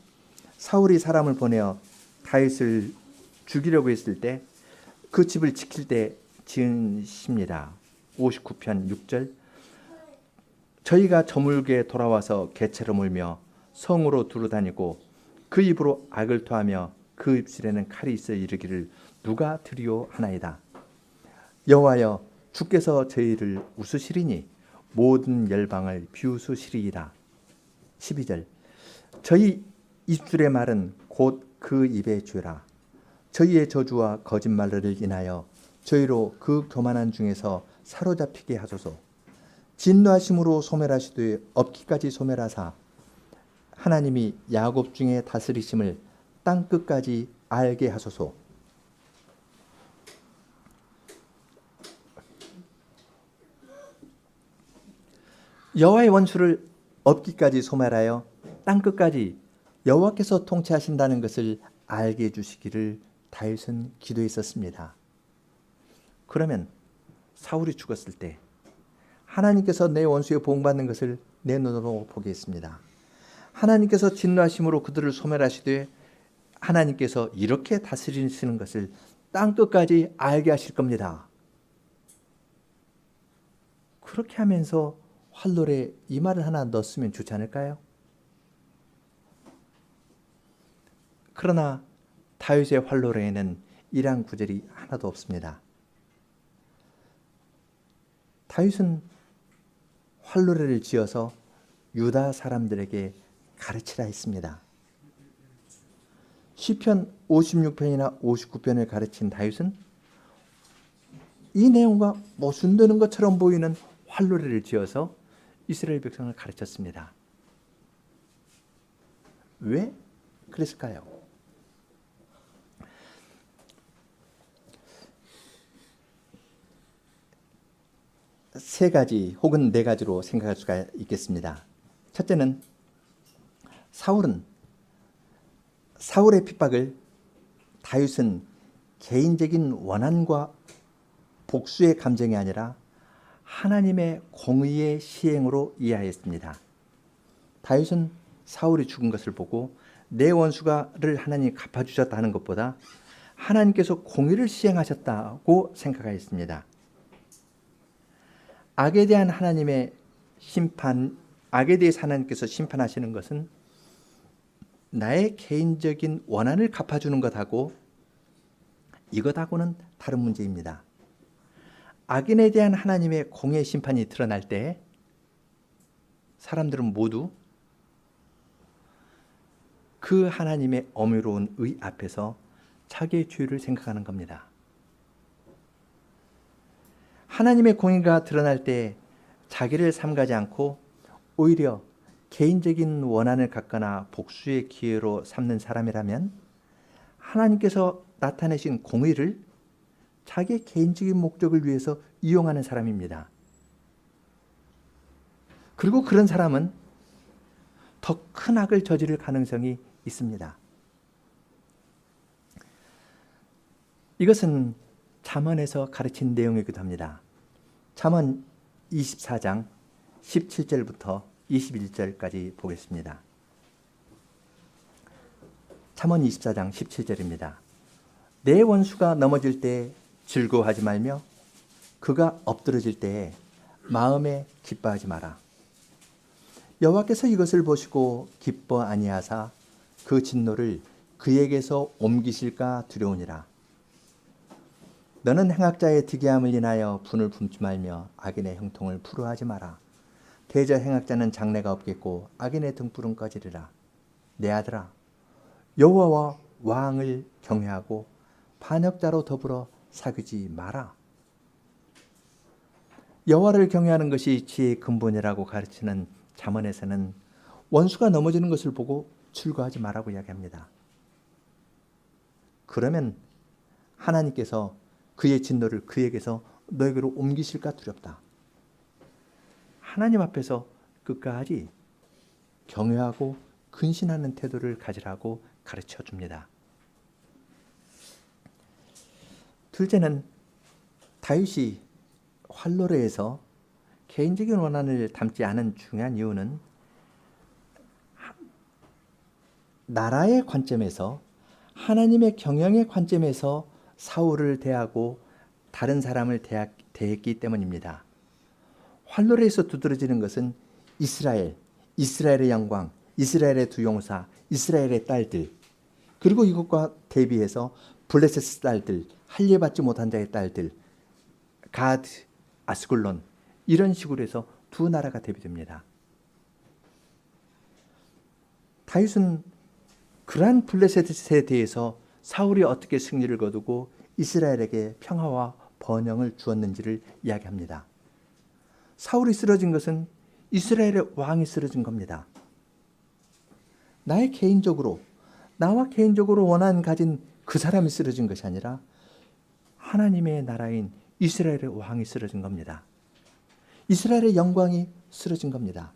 사울이 사람을 보내어 다윗을 죽이려고 했을 때 그 집을 지킬 때 지은 시입니다. 59편 6절. 저희가 저물게 돌아와서 개체로 몰며 성으로 두루다니고 그 입으로 악을 토하며 그 입술에는 칼이 있어 이르기를 누가 들이오 하나이다. 여호와여 주께서 저희를 웃으시리니 모든 열방을 비웃으시리이다. 12절. 저희 입술의 말은 곧 그 입의 죄라. 저희의 저주와 거짓말을 인하여 저희로 그 교만한 중에서 사로잡히게 하소서. 진노하심으로 소멸하시되 없기까지 소멸하사 하나님이 야곱 중에 다스리심을 땅 끝까지 알게 하소서. 여호와의 원수를 없기까지 소멸하여 땅 끝까지 여호와께서 통치하신다는 것을 알게 해주시기를 다윗은 기도했었습니다. 그러면 사울이 죽었을 때 하나님께서 내 원수의 보응받는 것을 내 눈으로 보게 했습니다. 하나님께서 진노하심으로 그들을 소멸하시되 하나님께서 이렇게 다스리시는 것을 땅 끝까지 알게 하실 겁니다. 그렇게 하면서 활로레 이 말을 하나 넣었으면 좋지 않을까요? 그러나 다윗의 활로레에는 이러한 구절이 하나도 없습니다. 다윗은 활로레를 지어서 유다 사람들에게 가르치라 했습니다. 시편 56편이나 59편을 가르친 다윗은 이 내용과 모순되는 것처럼 보이는 활로레를 지어서 이스라엘 백성을 가르쳤습니다. 왜 그랬을까요? 세 가지 혹은 네 가지로 생각할 수가 있겠습니다. 첫째는 사울의 핍박을 다윗은 개인적인 원한과 복수의 감정이 아니라 하나님의 공의의 시행으로 이해하였습니다. 다윗은 사울이 죽은 것을 보고 내 원수가를 하나님이 갚아주셨다는 것보다 하나님께서 공의를 시행하셨다고 생각하였습니다. 악에 대한 하나님의 심판, 악에 대해서 하나님께서 심판하시는 것은 나의 개인적인 원한을 갚아주는 것하고 이것하고는 다른 문제입니다. 악인에 대한 하나님의 공의 심판이 드러날 때 사람들은 모두 그 하나님의 어미로운 의 앞에서 자기의 죄를 생각하는 겁니다. 하나님의 공의가 드러날 때 자기를 삼가지 않고 오히려 개인적인 원한을 갖거나 복수의 기회로 삼는 사람이라면 하나님께서 나타내신 공의를 자기의 개인적인 목적을 위해서 이용하는 사람입니다. 그리고 그런 사람은 더 큰 악을 저지를 가능성이 있습니다. 이것은 잠언에서 가르친 내용이기도 합니다. 잠언 24장 17절부터 21절까지 보겠습니다. 잠언 24장 17절입니다. 내 원수가 넘어질 때 즐거워하지 말며 그가 엎드러질 때에 마음에 기뻐하지 마라. 여호와께서 이것을 보시고 기뻐 아니하사 그 진노를 그에게서 옮기실까 두려우니라. 너는 행악자의 득이함을 인하여 분을 품지 말며 악인의 형통을 풀어하지 마라. 대저 행악자는 장래가 없겠고 악인의 등불은 꺼지리라. 내 아들아, 여호와와 왕을 경외하고 반역자로 더불어 사귀지 마라. 여호와를 경외하는 것이 지혜의 근본이라고 가르치는 잠언에서는 원수가 넘어지는 것을 보고 즐거워하지 말라고 이야기합니다. 그러면 하나님께서 그의 진노를 그에게서 너에게로 옮기실까 두렵다. 하나님 앞에서 끝까지 경외하고 근신하는 태도를 가지라고 가르쳐 줍니다. 둘째는 다윗이 활로레에서 개인적인 원한을 담지 않은 중요한 이유는 나라의 관점에서, 하나님의 경영의 관점에서 사울을 대하고 다른 사람을 대했기 때문입니다. 활로레에서 두드러지는 것은 이스라엘의 영광, 이스라엘의 두 용사, 이스라엘의 딸들, 그리고 이것과 대비해서 블레셋 딸들, 할례받지 못한 자의 딸들, 가드, 아스글론, 이런 식으로 해서 두 나라가 대비됩니다. 다윗은 그러한 블레셋에 대해서 사울이 어떻게 승리를 거두고 이스라엘에게 평화와 번영을 주었는지를 이야기합니다. 사울이 쓰러진 것은 이스라엘의 왕이 쓰러진 겁니다. 나와 개인적으로 원한 가진 그 사람이 쓰러진 것이 아니라 하나님의 나라인 이스라엘의 왕이 쓰러진 겁니다. 이스라엘의 영광이 쓰러진 겁니다.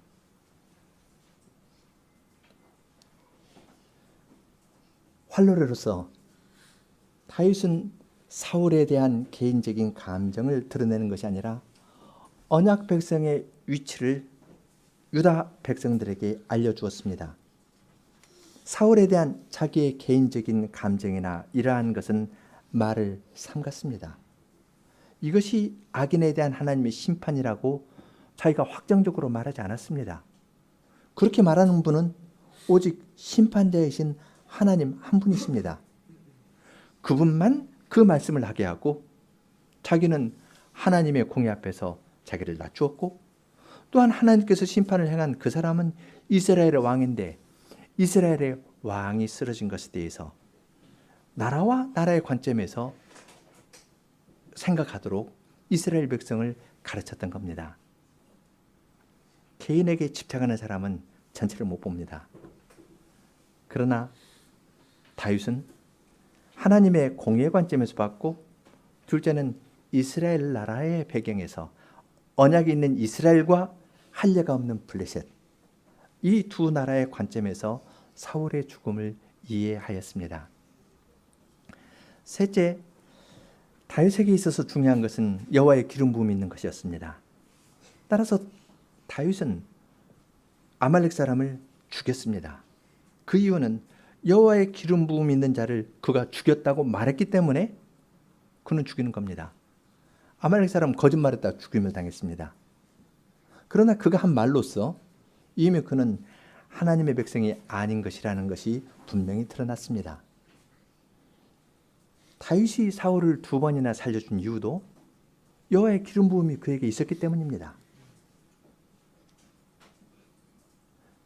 활로레로서 다윗은 사울에 대한 개인적인 감정을 드러내는 것이 아니라 언약 백성의 위치를 유다 백성들에게 알려주었습니다. 사울에 대한 자기의 개인적인 감정이나 이러한 것은 말을 삼갔습니다. 이것이 악인에 대한 하나님의 심판이라고 자기가 확정적으로 말하지 않았습니다. 그렇게 말하는 분은 오직 심판자이신 하나님 한 분이십니다. 그분만 그 말씀을 하게 하고 자기는 하나님의 공의 앞에서 자기를 낮추었고, 또한 하나님께서 심판을 행한 그 사람은 이스라엘의 왕인데 이스라엘의 왕이 쓰러진 것에 대해서 나라와 나라의 관점에서 생각하도록 이스라엘 백성을 가르쳤던 겁니다. 개인에게 집착하는 사람은 전체를 못 봅니다. 그러나 다윗은 하나님의 공의 관점에서 봤고, 둘째는 이스라엘 나라의 배경에서 언약이 있는 이스라엘과 할례가 없는 블레셋, 이 두 나라의 관점에서 사울의 죽음을 이해하였습니다. 셋째, 다윗에게 있어서 중요한 것은 여호와의 기름 부음이 있는 것이었습니다. 따라서 다윗은 아말렉 사람을 죽였습니다. 그 이유는 여호와의 기름 부음이 있는 자를 그가 죽였다고 말했기 때문에 그는 죽이는 겁니다. 아말렉 사람 거짓말했다 죽임을 당했습니다. 그러나 그가 한 말로써 이미 그는 하나님의 백성이 아닌 것이라는 것이 분명히 드러났습니다. 다윗이 사울을 2번이나 살려준 이유도 여호와의 기름 부음이 그에게 있었기 때문입니다.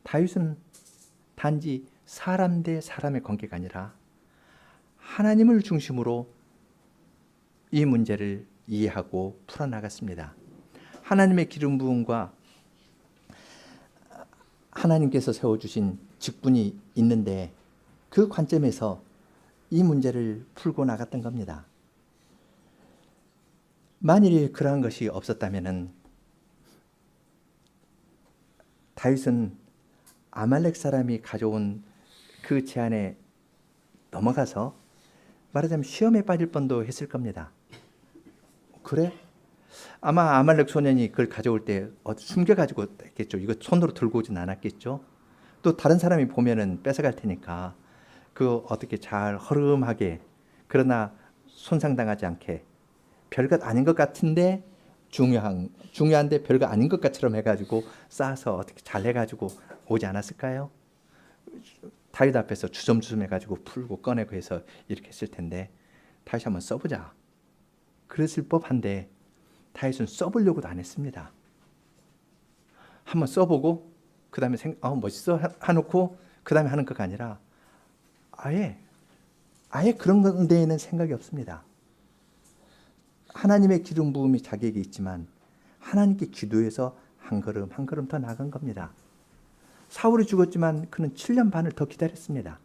다윗은 단지 사람 대 사람의 관계가 아니라 하나님을 중심으로 이 문제를 이해하고 풀어나갔습니다. 하나님의 기름 부음과 하나님께서 세워주신 직분이 있는데 그 관점에서 이 문제를 풀고 나갔던 겁니다. 만일 그러한 것이 없었다면 다윗은 아말렉 사람이 가져온 그 제안에 넘어가서 말하자면 시험에 빠질 뻔도 했을 겁니다. 그래? 아마 아말렉 소년이 그걸 가져올 때 숨겨가지고 했겠죠. 이거 손으로 들고 오진 않았겠죠. 또 다른 사람이 보면은 뺏어갈 테니까 그 어떻게 잘 허름하게, 그러나 손상당하지 않게, 별것 아닌 것 같은데 중요한데 별거 아닌 것 같처럼 해가지고 싸서 어떻게 잘 해가지고 오지 않았을까요? 다윗 앞에서 주섬주섬 해가지고 풀고 꺼내고 해서 이렇게 했을 텐데 다윗이 한번 써보자 그랬을 법한데 다윗은 써보려고도 안 했습니다. 한번 써보고 그 다음에 멋있어 해놓고 그 다음에 하는 거가 아니라 아예 그런 데에는 생각이 없습니다. 하나님의 기름 부음이 자기에게 있지만 하나님께 기도해서 한 걸음 한 걸음 더 나간 겁니다. 사울이 죽었지만 그는 7년 반을 더 기다렸습니다.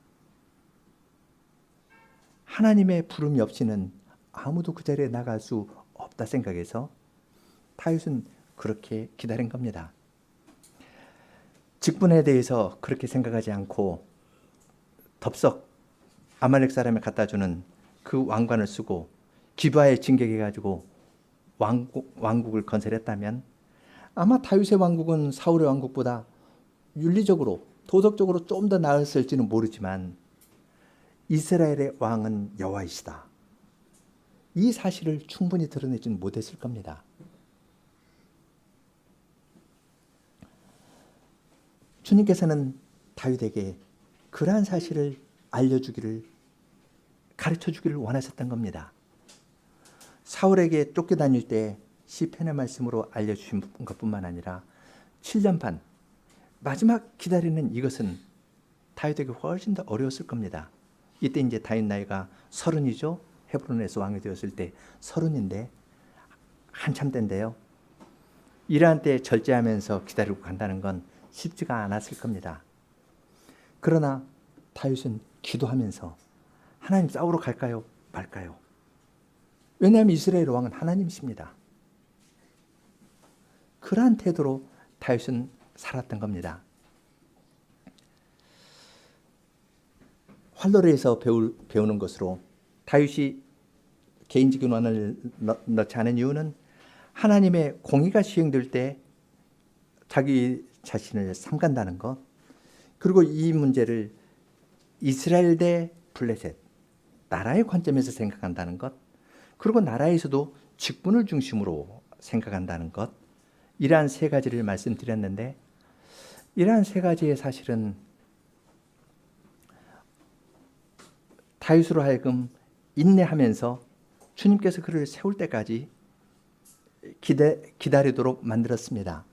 하나님의 부름이 없이는 아무도 그 자리에 나갈 수 없다 생각해서 다윗은 그렇게 기다린 겁니다. 직분에 대해서 그렇게 생각하지 않고 덥석 아말렉 사람에 갖다 주는 그 왕관을 쓰고 기브아에 진격해가지고 왕국을 건설했다면 아마 다윗의 왕국은 사울의 왕국보다 윤리적으로 도덕적으로 좀 더 나았을지는 모르지만 이스라엘의 왕은 여호와이시다. 이 사실을 충분히 드러내지는 못했을 겁니다. 주님께서는 다윗에게 그러한 사실을 알려주기를, 가르쳐주기를 원하셨던 겁니다. 사울에게 쫓겨다닐 때 시편의 말씀으로 알려주신 것뿐만 아니라 7년 반 마지막 기다리는 이것은 다윗에게 훨씬 더 어려웠을 겁니다. 이때 이제 다윗 나이가 30이죠. 헤브론에서 왕이 되었을 때 30인데 한참 때인데요. 이러한 때 절제하면서 기다리고 간다는 건 쉽지가 않았을 겁니다. 그러나 다윗은 기도하면서 하나님 싸우러 갈까요? 말까요? 왜냐하면 이스라엘 왕은 하나님이십니다. 그러한 태도로 다윗은 살았던 겁니다. 활로레에서 배우는 것으로 다윗이 개인적인 원한을 넣지 않은 이유는 하나님의 공의가 시행될 때 자기 자신을 삼간다는 것, 그리고 이 문제를 이스라엘 대 블레셋, 나라의 관점에서 생각한다는 것, 그리고 나라에서도 직분을 중심으로 생각한다는 것, 이러한 세 가지를 말씀드렸는데, 이러한 세 가지의 사실은 다윗으로 하여금 인내하면서 주님께서 그를 세울 때까지 기다리도록 만들었습니다.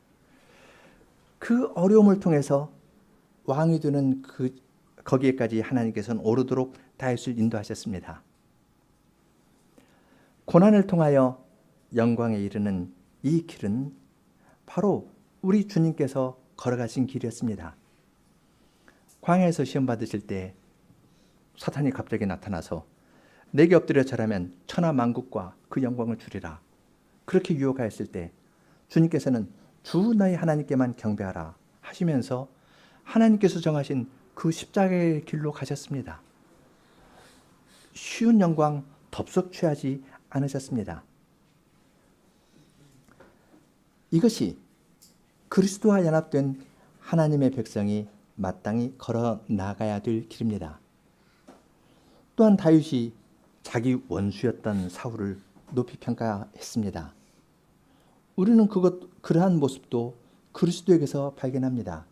그 어려움을 통해서 왕이 되는 거기에까지 하나님께서는 오르도록 다윗을 인도하셨습니다. 고난을 통하여 영광에 이르는 이 길은 바로 우리 주님께서 걸어가신 길이었습니다. 광야에서 시험 받으실 때 사탄이 갑자기 나타나서 내게 엎드려 절하면 천하 만국과 그 영광을 주리라, 그렇게 유혹하였을 때 주님께서는 주 너희 하나님께만 경배하라 하시면서 하나님께서 정하신 그 십자가의 길로 가셨습니다. 쉬운 영광 덥석 취하지 않으셨습니다. 이것이 그리스도와 연합된 하나님의 백성이 마땅히 걸어 나가야 될 길입니다. 또한 다윗이 자기 원수였던 사울을 높이 평가했습니다. 우리는 그러한 모습도 그리스도에게서 발견합니다.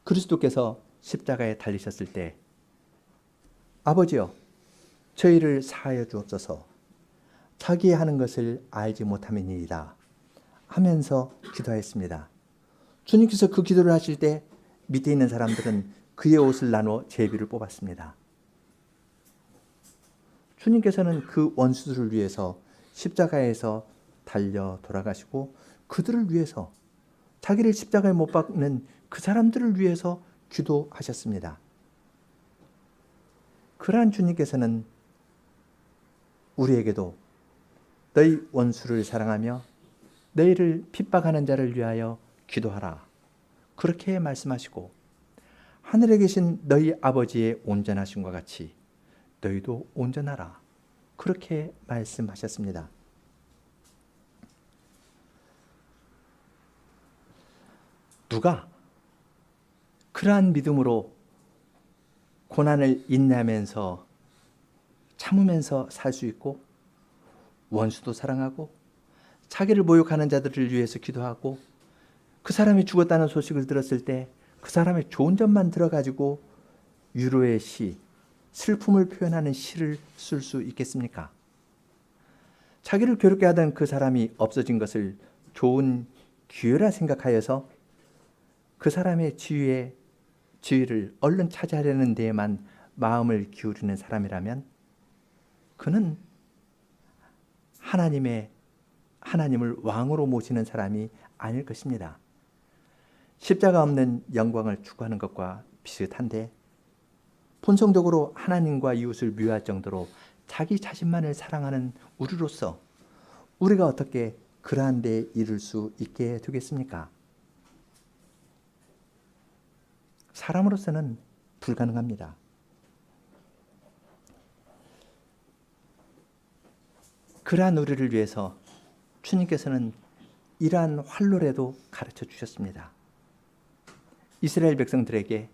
그리스도께서 십자가에 달리셨을 때 아버지여 저희를 사하여 주옵소서, 자기 하는 것을 알지 못함이니이다 하면서 기도했습니다. 주님께서 그 기도를 하실 때 밑에 있는 사람들은 그의 옷을 나누어 제비를 뽑았습니다. 주님께서는 그 원수들을 위해서 십자가에서 달려 돌아가시고 그들을 위해서, 자기를 십자가에 못 박는 그 사람들을 위해서 기도하셨습니다. 그러한 주님께서는 우리에게도 너희 원수를 사랑하며 너희를 핍박하는 자를 위하여 기도하라, 그렇게 말씀하시고 하늘에 계신 너희 아버지의 온전하심과 같이 너희도 온전하라, 그렇게 말씀하셨습니다. 누가 그러한 믿음으로 고난을 인내하면서 참으면서 살 수 있고 원수도 사랑하고 자기를 모욕하는 자들을 위해서 기도하고 그 사람이 죽었다는 소식을 들었을 때 그 사람의 좋은 점만 들어가지고 위로의 시, 슬픔을 표현하는 시를 쓸 수 있겠습니까? 자기를 괴롭게 하던 그 사람이 없어진 것을 좋은 기회라 생각하여서 그 사람의 지위를 얼른 차지하려는 데에만 마음을 기울이는 사람이라면 그는 하나님을 왕으로 모시는 사람이 아닐 것입니다. 십자가 없는 영광을 추구하는 것과 비슷한데 본성적으로 하나님과 이웃을 미워할 정도로 자기 자신만을 사랑하는 우리로서 우리가 어떻게 그러한 데 이를 수 있게 되겠습니까? 사람으로서는 불가능합니다. 그러한 우리를 위해서 주님께서는 이러한 활로라도 가르쳐 주셨습니다. 이스라엘 백성들에게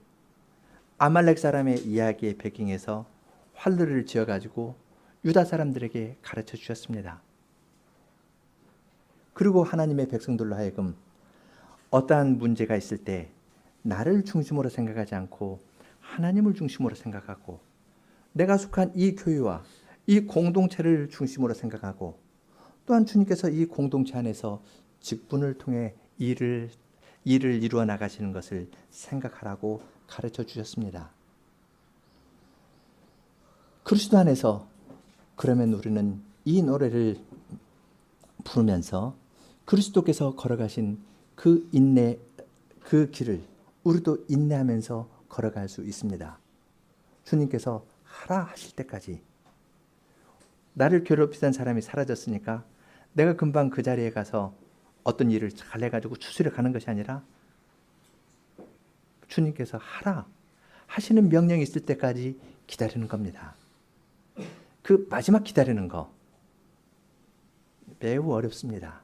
아말렉 사람의 이야기의 배경에서 활로를 지어가지고 유다 사람들에게 가르쳐 주셨습니다. 그리고 하나님의 백성들로 하여금 어떠한 문제가 있을 때 나를 중심으로 생각하지 않고 하나님을 중심으로 생각하고 내가 속한 이 교회와 이 공동체를 중심으로 생각하고 또한 주님께서 이 공동체 안에서 직분을 통해 일을 이루어 나가시는 것을 생각하라고 가르쳐 주셨습니다. 그리스도 안에서 그러면 우리는 이 노래를 부르면서 그리스도께서 걸어가신 그 인내, 그 길을 우리도 인내하면서 걸어갈 수 있습니다. 주님께서 하라 하실 때까지 나를 괴롭히던 사람이 사라졌으니까 내가 금방 그 자리에 가서 어떤 일을 잘 해가지고 추스려 가는 것이 아니라 주님께서 하라 하시는 명령이 있을 때까지 기다리는 겁니다. 그 마지막 기다리는 거 매우 어렵습니다.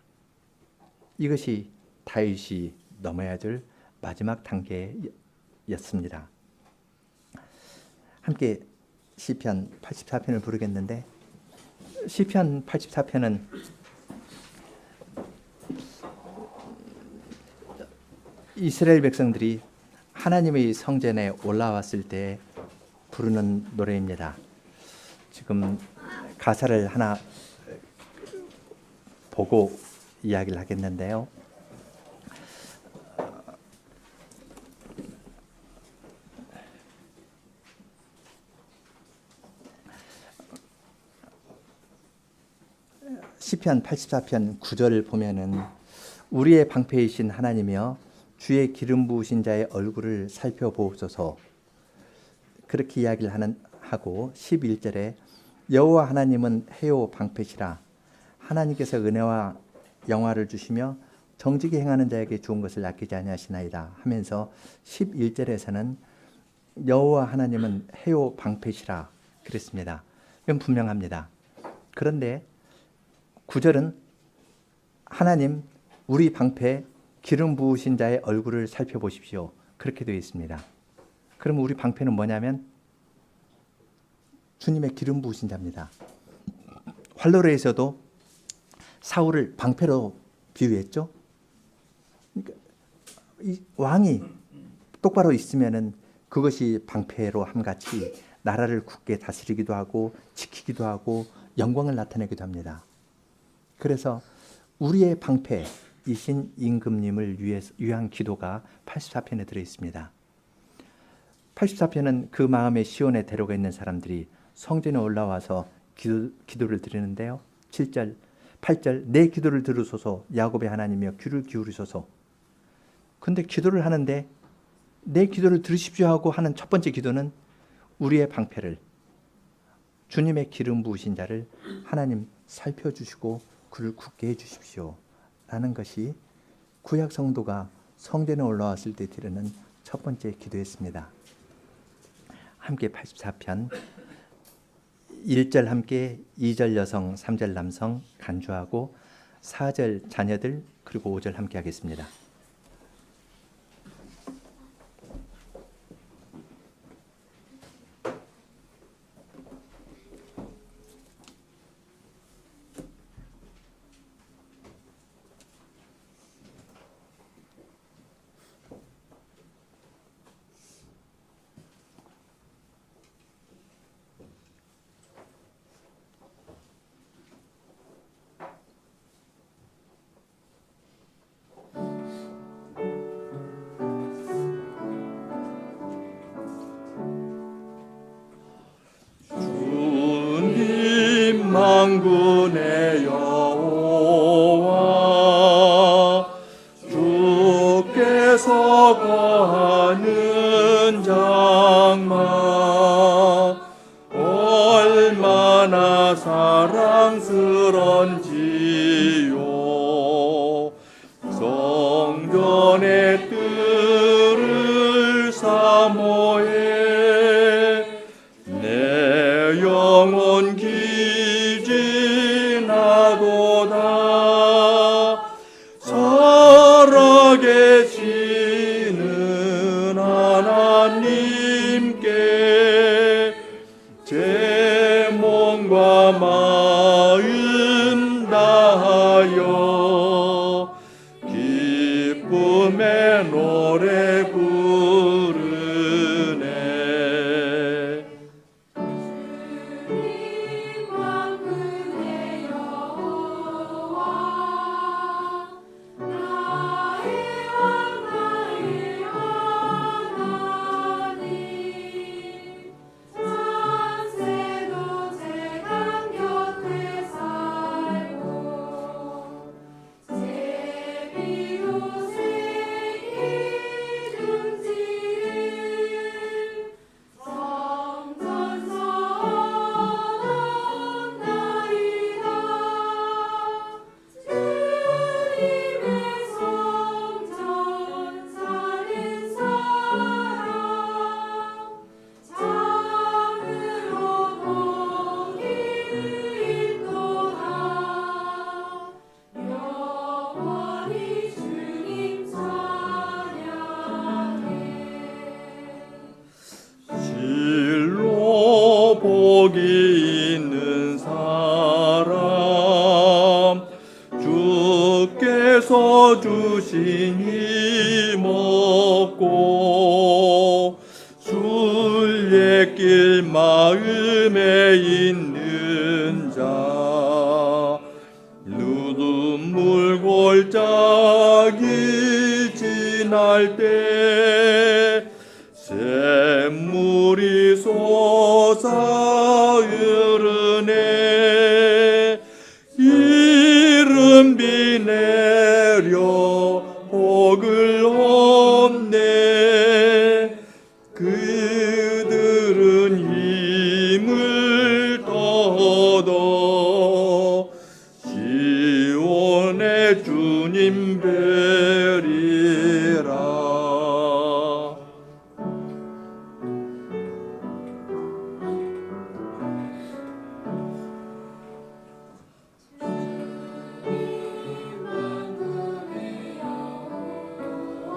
이것이 다윗이 넘어야 될 마지막 단계였습니다. 함께 시편 84편을 부르겠는데 시편 84편은 이스라엘 백성들이 하나님의 성전에 올라왔을 때 부르는 노래입니다. 지금 가사를 하나 보고 이야기를 하겠는데요. 시편 84편 9절을 보면은 우리의 방패이신 하나님이여 주의 기름 부으신 자의 얼굴을 살펴보옵소서 그렇게 이야기를 하고 11절에 여호와 하나님은 해요 방패시라 하나님께서 은혜와 영화를 주시며 정직히 행하는 자에게 좋은 것을 아끼지 아니하시나이다 하면서 11절에서는 여호와 하나님은 해요 방패시라 그랬습니다. 이건 분명합니다. 그런데 9절은 하나님 우리 방패 기름 부으신 자의 얼굴을 살펴보십시오. 그렇게 되어 있습니다. 그럼 우리 방패는 뭐냐면 주님의 기름 부으신 자입니다. 활로레에서도 사울을 방패로 비유했죠. 그러니까 이 왕이 똑바로 있으면은 그것이 방패로 함같이 나라를 굳게 다스리기도 하고 지키기도 하고 영광을 나타내기도 합니다. 그래서 우리의 방패이신 임금님을 위한 기도가 84편에 들어있습니다. 84편은 그 마음의 시온에 데려가 있는 사람들이 성전에 올라와서 기도를 드리는데요. 7절, 8절 내 기도를 들으소서 야곱의 하나님이여 귀를 기울이소서. 근데 기도를 하는데 내 기도를 들으십시오 하고 하는 첫 번째 기도는 우리의 방패를 주님의 기름 부으신 자를 하나님 살펴주시고 그를 굳게 해주십시오 라는 것이 구약 성도가 성전에 올라왔을 때 드리는 첫 번째 기도였습니다. 함께 84편 1절 함께 2절 여성 3절 남성 간주하고 4절 자녀들 그리고 5절 함께 하겠습니다. 만군의 여호와 주께서 거하는 장막 얼마나 사랑스런지요 성전의 뜰을 주님께 제 몸과 마음 다하여 기쁨의 노래 부르네. 주님 만군의 여호와 나의 왕 나의 하나님 창세도 재단 곁에 살고 제 비옷에 기름 지은 성전선언나이다. 주님의 성전 사는 사람 참으로 복이 있도다. 영원히 주님 찬양해. 실로 복이 있는 사람 주께서 주신 힘 얻고 순례길 마음에 있는 자 눈물 골짜기 지날 때 샘물이 솟아 흐르네. 이른 비 내려 복을 얻네. 그들은 힘을 얻어 시온의 주님 뵈리라. 만군의 여호와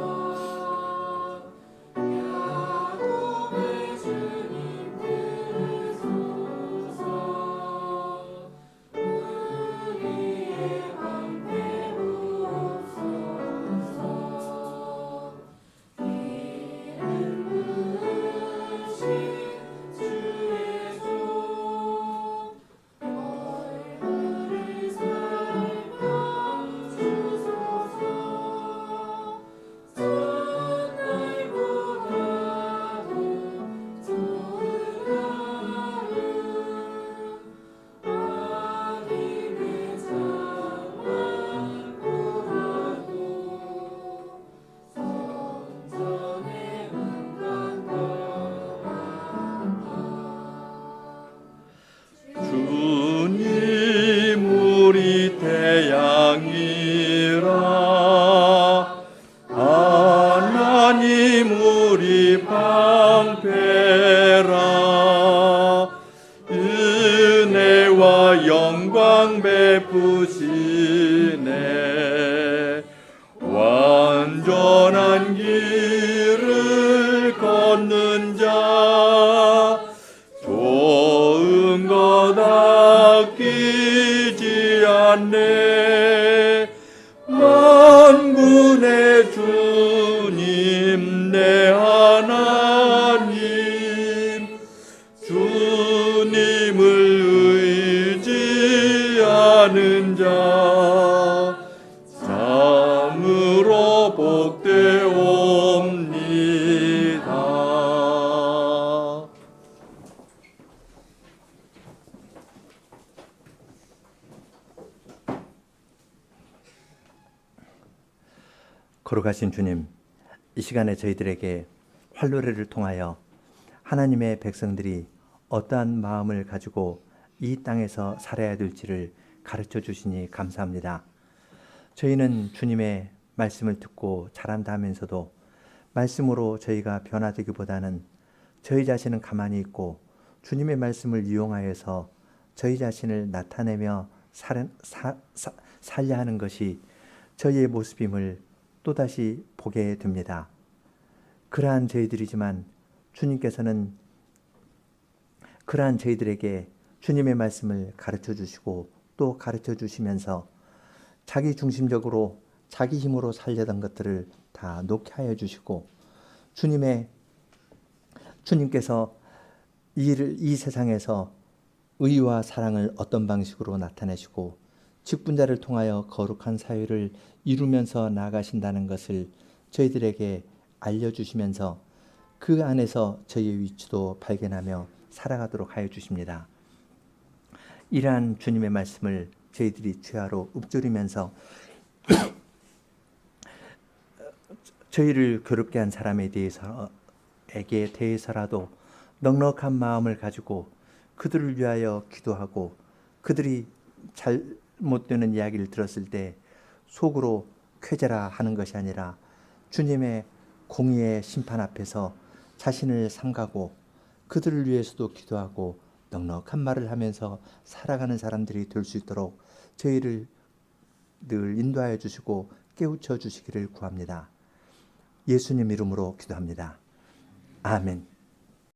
야곱의 주님 들으소서. 우리의 방패 부옵소서. 이름 부으신 주의 종 얼굴을 살펴주소서. 첫날보다도 좋은 하루 악인의 장막 구하고 성전의 문만 열어라. 주님 우리 태양이라 하나님 우리 방패라. 은혜와 영광 베푸시네. 완전한 길을 걷는 자 좋은 것 아끼지 않네. 만군의 주님 내 하나님 주님을 의지하는 자 참으로 복되옵니다. 거룩하신 주님, 이 시간에 저희들에게 활노래를 통하여 하나님의 백성들이 어떠한 마음을 가지고 이 땅에서 살아야 될지를 가르쳐 주시니 감사합니다. 저희는 주님의 말씀을 듣고 자란다 하면서도 말씀으로 저희가 변화되기보다는 저희 자신은 가만히 있고 주님의 말씀을 이용하여서 저희 자신을 나타내며 살려 하는 것이 저희의 모습임을 또다시 보게 됩니다. 그러한 저희들이지만 주님께서는 그러한 저희들에게 주님의 말씀을 가르쳐 주시고 또 가르쳐 주시면서 자기 중심적으로 자기 힘으로 살려던 것들을 다 놓게 하여 주시고 주님께서 이 세상에서 의와 사랑을 어떤 방식으로 나타내시고 직분자를 통하여 거룩한 사회를 이루면서 나아가신다는 것을 저희들에게 알려주시면서 그 안에서 저희의 위치도 발견하며 살아가도록 하여 주십니다. 이러한 주님의 말씀을 저희들이 주야로 읊조리면서 저희를 괴롭게 한 사람에 대해서라도 넉넉한 마음을 가지고 그들을 위하여 기도하고 그들이 잘못되는 이야기를 들었을 때 속으로 쾌재라 하는 것이 아니라 주님의 공의의 심판 앞에서 자신을 삼가고 그들을 위해서도 기도하고 넉넉한 말을 하면서 살아가는 사람들이 될 수 있도록 저희를 늘 인도하여 주시고 깨우쳐 주시기를 구합니다. 예수님 이름으로 기도합니다. 아멘.